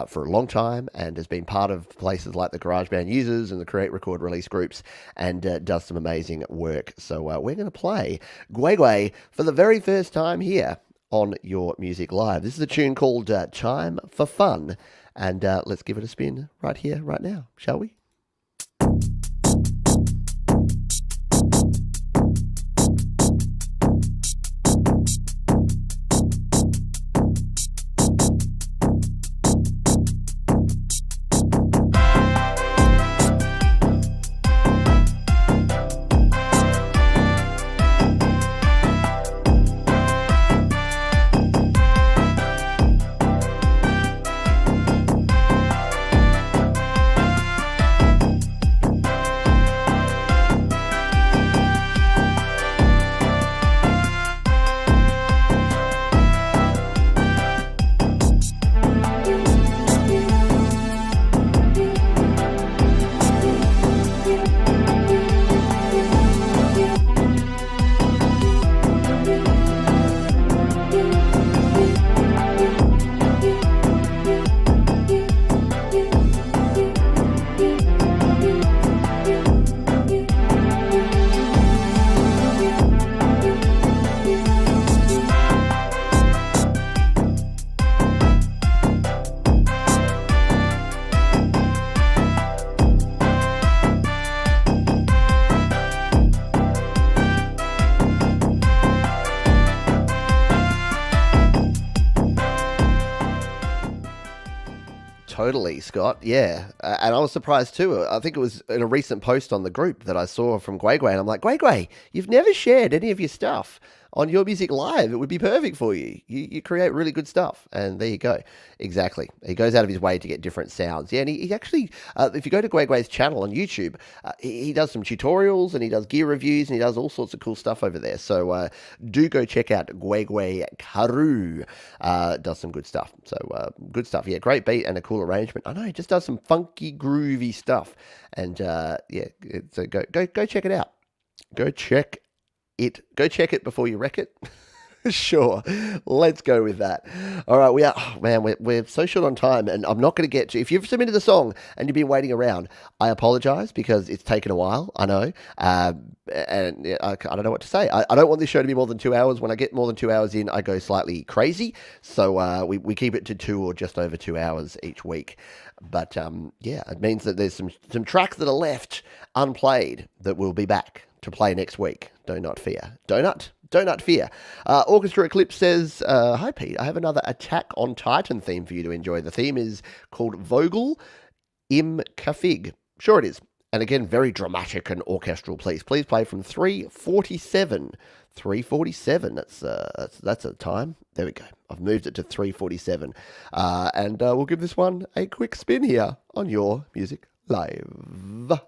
for a long time and has been part of places like the GarageBand Users and the Create Record Release groups, and does some amazing work. So we're going to play Gwegwe for the very first time here on Your Music Live. This is a tune called Time for Fun, and let's give it a spin right here, right now, shall we? Totally, Scott. Yeah. And I was surprised too. I think it was in a recent post on the group that I saw from Gwegwe, and I'm like, Gwegwe, you've never shared any of your stuff on Your Music Live. It would be perfect for you. You create really good stuff. And there you go. Exactly. He goes out of his way to get different sounds. Yeah, and he actually, if you go to Gwegwe's channel on YouTube, he does some tutorials and he does gear reviews and he does all sorts of cool stuff over there. So do go check out Gwegwe Karu. Does some good stuff. So good stuff. Yeah, great beat and a cool arrangement. I know, he just does some funky, groovy stuff. And yeah, so go check it out. Go check it before you wreck it. Sure, let's go with that. All right, we're so short on time, and I'm not going to get to. If you've submitted the song and you've been waiting around, I apologize because it's taken a while. I know, and I don't know what to say. I don't want this show to be more than 2 hours. When I get more than 2 hours in, I go slightly crazy. So we keep it to 2 or just over 2 hours each week. But yeah, it means that there's some tracks that are left unplayed that will be back to play next week. Do not fear. Donut fear. Orchestra Eclipse says, hi Pete, I have another Attack on Titan theme for you to enjoy. The theme is called Vogel im Kafig. Sure it is. And again, very dramatic and orchestral. Please play from 3:47. 3:47. That's a time. There we go. I've moved it to 3:47. And we'll give this one a quick spin here on Your Music Live.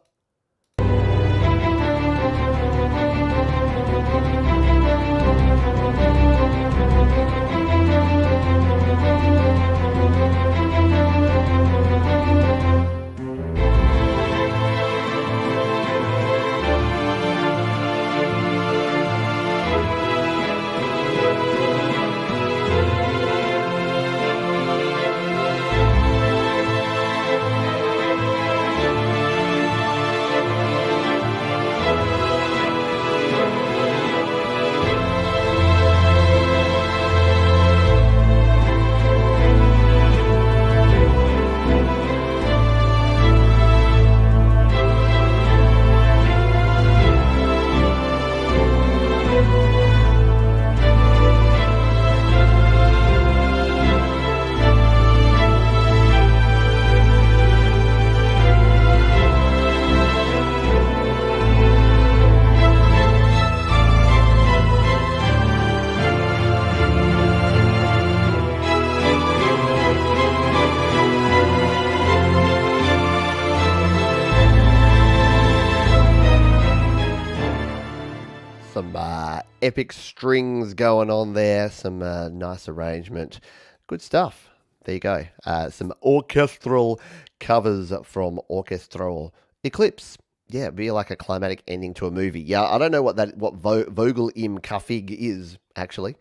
epic strings going on there, some nice arrangement. Good stuff. There you go. Some orchestral covers from Orchestral. Eclipse. Yeah, it'd be like a climatic ending to a movie. Yeah, I don't know what Vogel im Kaffig is, actually.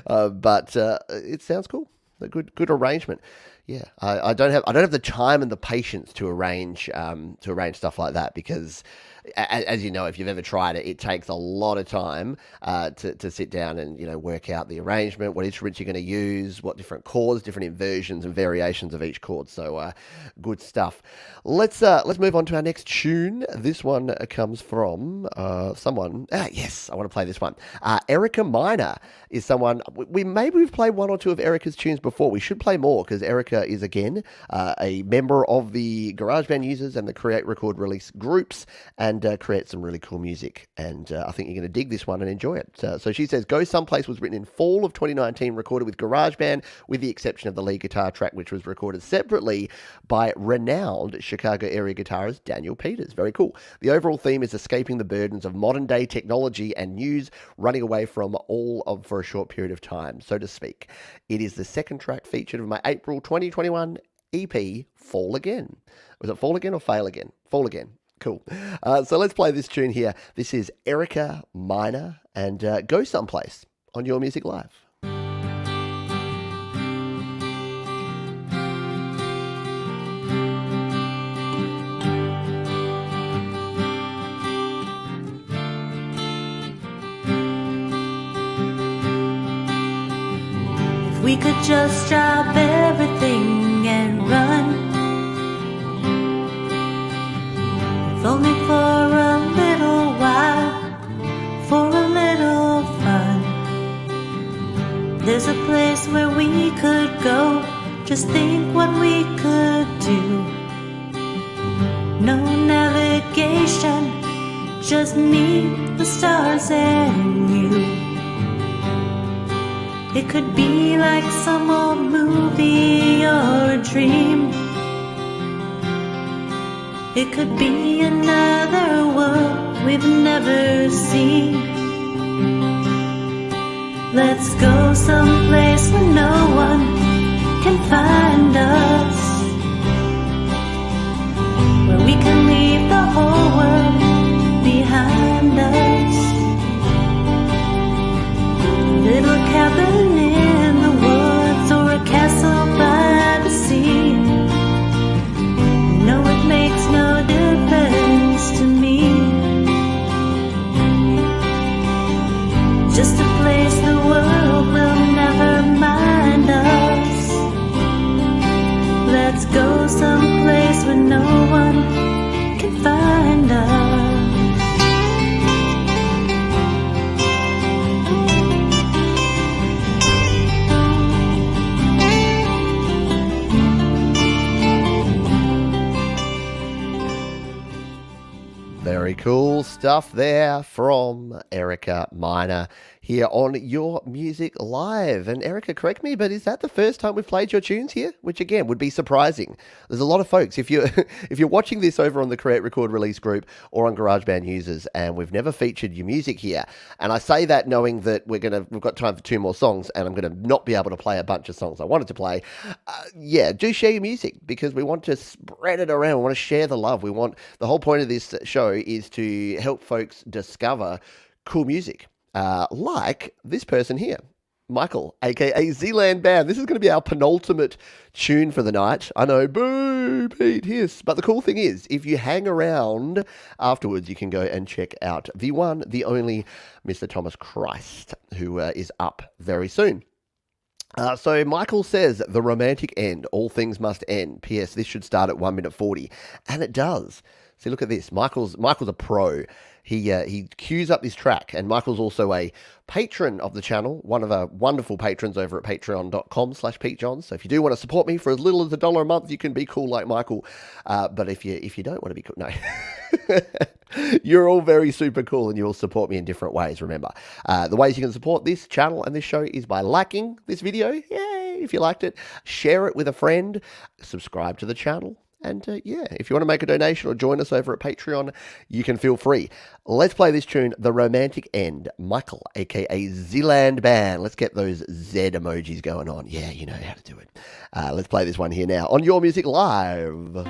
But it sounds cool. A good arrangement. Yeah, I don't have the time and the patience to arrange stuff like that, because as you know, if you've ever tried it, it takes a lot of time to sit down and work out the arrangement, what instruments you're going to use, what different chords, different inversions and variations of each chord. So good stuff. Let's move on to our next tune. This one comes from someone. Yes, I want to play this one. Erica Minor is someone we've played one or two of Erica's tunes before. We should play more, because Erica is again a member of the GarageBand users and the Create, Record, Release groups, and create some really cool music. And I think you're going to dig this one and enjoy it. So she says, Go Someplace was written in fall of 2019, recorded with GarageBand, with the exception of the lead guitar track, which was recorded separately by renowned Chicago area guitarist Daniel Peters. Very cool. The overall theme is escaping the burdens of modern day technology and news, running away from all of for a short period of time, so to speak. It is the second track featured of my April 2021 EP, Fall Again. Was it Fall Again or Fail Again? Fall Again. Cool. So let's play this tune here. This is Erica Minor and Go Someplace on Your Music Live. If we could just drop everything and run, only for a little while, for a little fun. There's a place where we could go, just think what we could do. No navigation, just me, the stars, and you. It could be like some old movie or a dream. It could be another world we've never seen. Let's go someplace where no one can find us, where we can leave the whole world behind us. A little cabin in the woods or a castle by the sea. No, it makes no difference to me. Just a place the world will never mind us. Let's go someplace where no one can find us. Very cool stuff there from Erica Minor here on Your Music Live. And Erica, correct me, but is that the first time we've played your tunes here? Which again would be surprising. There's a lot of folks, if you're watching this over on the Create, Record, Release group or on GarageBand users, and we've never featured your music here. And I say that knowing that we've got time for 2 more songs, and I'm going to not be able to play a bunch of songs I wanted to play. Do share your music, because we want to spread it around. We want to share the love. The whole point of this show is to help folks discover cool music. Like this person here, Michael, aka Zealand Band. This is going to be our penultimate tune for the night. I know, boo, Pete, hiss. But the cool thing is, if you hang around afterwards, you can go and check out the one, the only Mr. Thomas Christ, who is up very soon. So Michael says, the romantic end, all things must end. P.S. This should start at 1 minute 40. And it does. See, look at this. Michael's a pro. He cues up this track, and Michael's also a patron of the channel, one of our wonderful patrons over at patreon.com/PeteJohns. So if you do want to support me for as little as $1 a month, you can be cool like Michael. But if you don't want to be cool, no. You're all very super cool, and you will support me in different ways, remember. The ways you can support this channel and this show is by liking this video. Yay! If you liked it, share it with a friend, subscribe to the channel, And yeah, if you want to make a donation or join us over at Patreon, you can feel free. Let's play this tune, The Romantic End, Michael, aka Zealand Band. Let's get those Z emojis going on. Yeah, you know how to do it. Let's play this one here now on Your Music Live.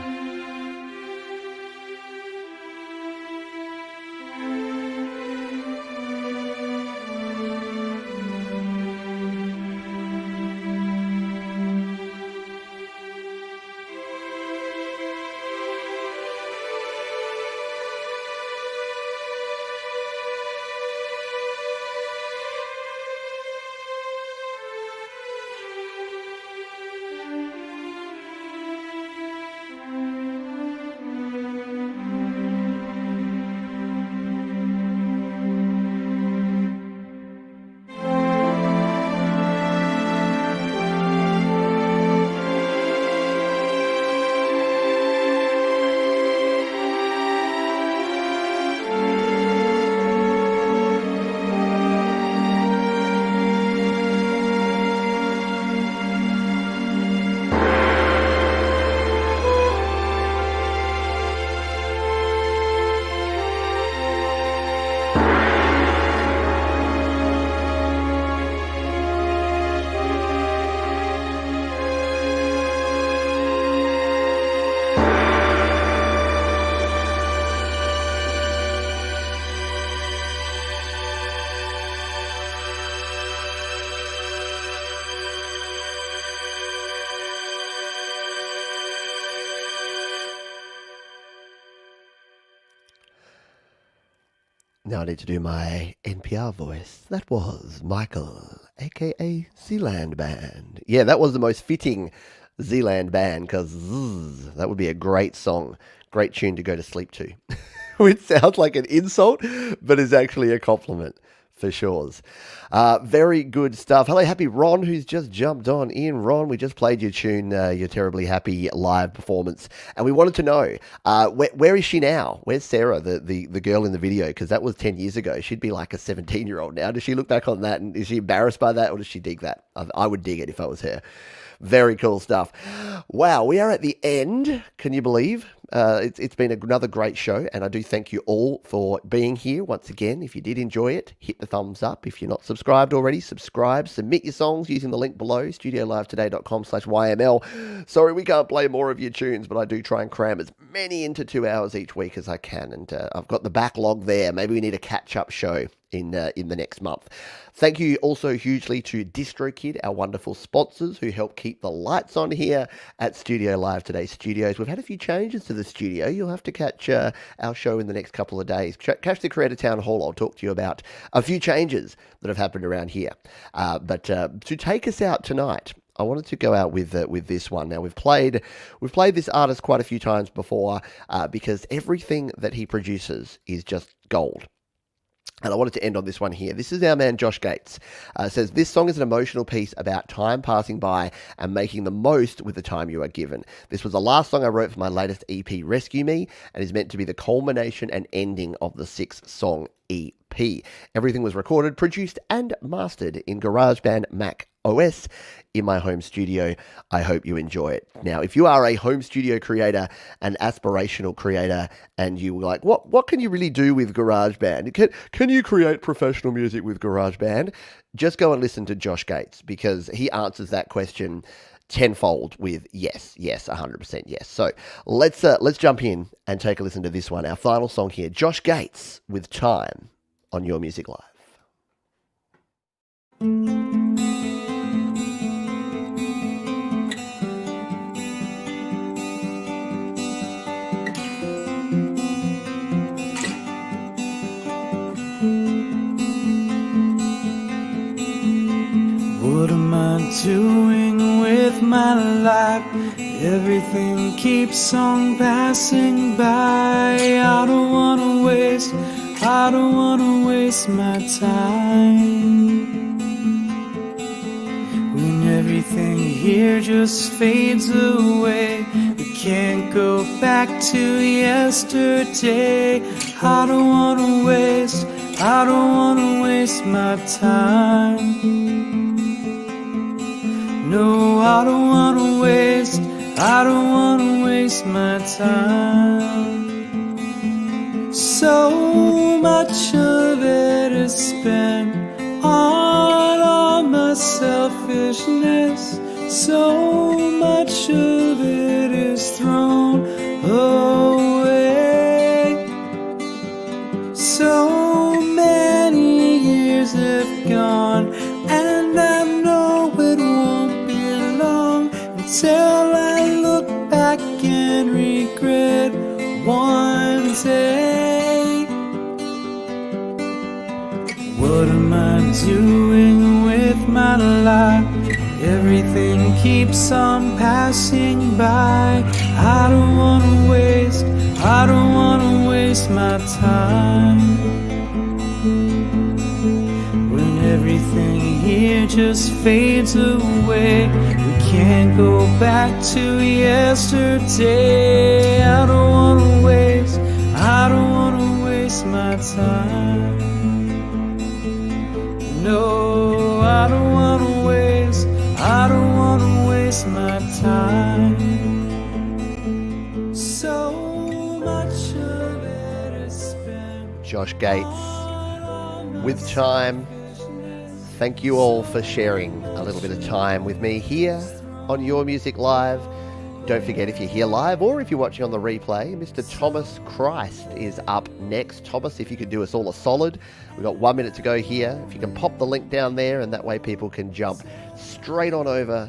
Now I need to do my NPR voice. That was Michael, aka Zealand Band. Yeah, that was the most fitting Zealand Band, because that would be a great song, great tune to go to sleep to. Which sounds like an insult, but is actually a compliment. For sure. Very good stuff. Hello, happy Ron, who's just jumped on in. Ron, we just played your tune, your Terribly Happy live performance, and we wanted to know, where is she now? Where's Sarah, the girl in the video? Because that was 10 years ago. She'd be like a 17-year-old now. Does she look back on that, and is she embarrassed by that, or does she dig that? I would dig it if I was her. Very cool stuff. Wow, we are at the end. Can you believe? It's been another great show, and I do thank you all for being here once again. If you did enjoy it, hit the thumbs up. If you're not subscribed already, subscribe. Submit your songs using the link below, studiolivetoday.com/YML. Sorry, we can't play more of your tunes, but I do try and cram as many into 2 hours each week as I can, and I've got the backlog there. Maybe we need a catch-up show in the next month. Thank you also hugely to DistroKid, our wonderful sponsors who help keep the lights on here at Studio Live Today Studios. We've had a few changes to the studio. You'll have to catch our show in the next couple of days. Catch the Creator Town Hall. I'll talk to you about a few changes that have happened around here. But to take us out tonight, I wanted to go out with this one. Now, we've played this artist quite a few times before because everything that he produces is just gold. And I wanted to end on this one here. This is our man Josh Gates. Says, this song is an emotional piece about time passing by and making the most with the time you are given. This was the last song I wrote for my latest EP, Rescue Me, and is meant to be the culmination and ending of the 6-song EP. Everything was recorded, produced, and mastered in GarageBand Mac OS in my home studio. I hope you enjoy it. Now, if you are a home studio creator, an aspirational creator, and you were like, what can you really do with GarageBand? Can you create professional music with GarageBand? Just go and listen to Josh Gates, because he answers that question tenfold with yes, 100% yes. So let's jump in and take a listen to this one. Our final song here, Josh Gates with Time on Your Music Live. What am I doing with my life? Everything keeps on passing by. I don't wanna waste my time. When everything here just fades away, we can't go back to yesterday. I don't wanna waste my time. No, I don't wanna waste waste my time. So much of it is spent on all my selfishness. So much of it is thrown away. So many years have gone, and I know it won't be long until I look back and regret one day. What am I doing with my life? Everything keeps on passing by. I don't wanna waste my time. When everything here just fades away, we can't go back to yesterday. I don't wanna waste my time. No, I don't wanna waste my time. So much of it is spent. Josh Gates, with time. Thank you all for sharing a little bit of time with me here on Your Music Live. Don't forget, if you're here live or if you're watching on the replay, Mr. Thomas Christ is up next. Thomas, if you could do us all a solid. We've got 1 minute to go here. If you can pop the link down there, and that way people can jump straight on over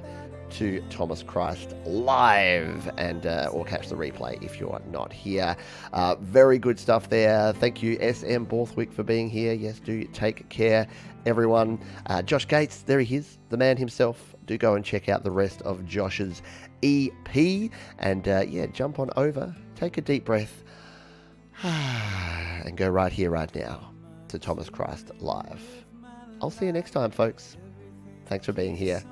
to Thomas Christ live and or catch the replay if you're not here. Very good stuff there. Thank you, SM Borthwick, for being here. Yes, do take care, everyone. Josh Gates, there he is, the man himself. Do go and check out the rest of Josh's EP, and yeah, jump on over, take a deep breath, and go right here, right now to Thomas Christ live. I'll see you next time, folks. Thanks for being here.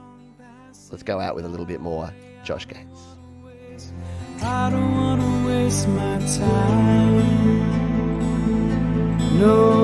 Let's go out with a little bit more Josh Gates. I don't wanna waste my time. No.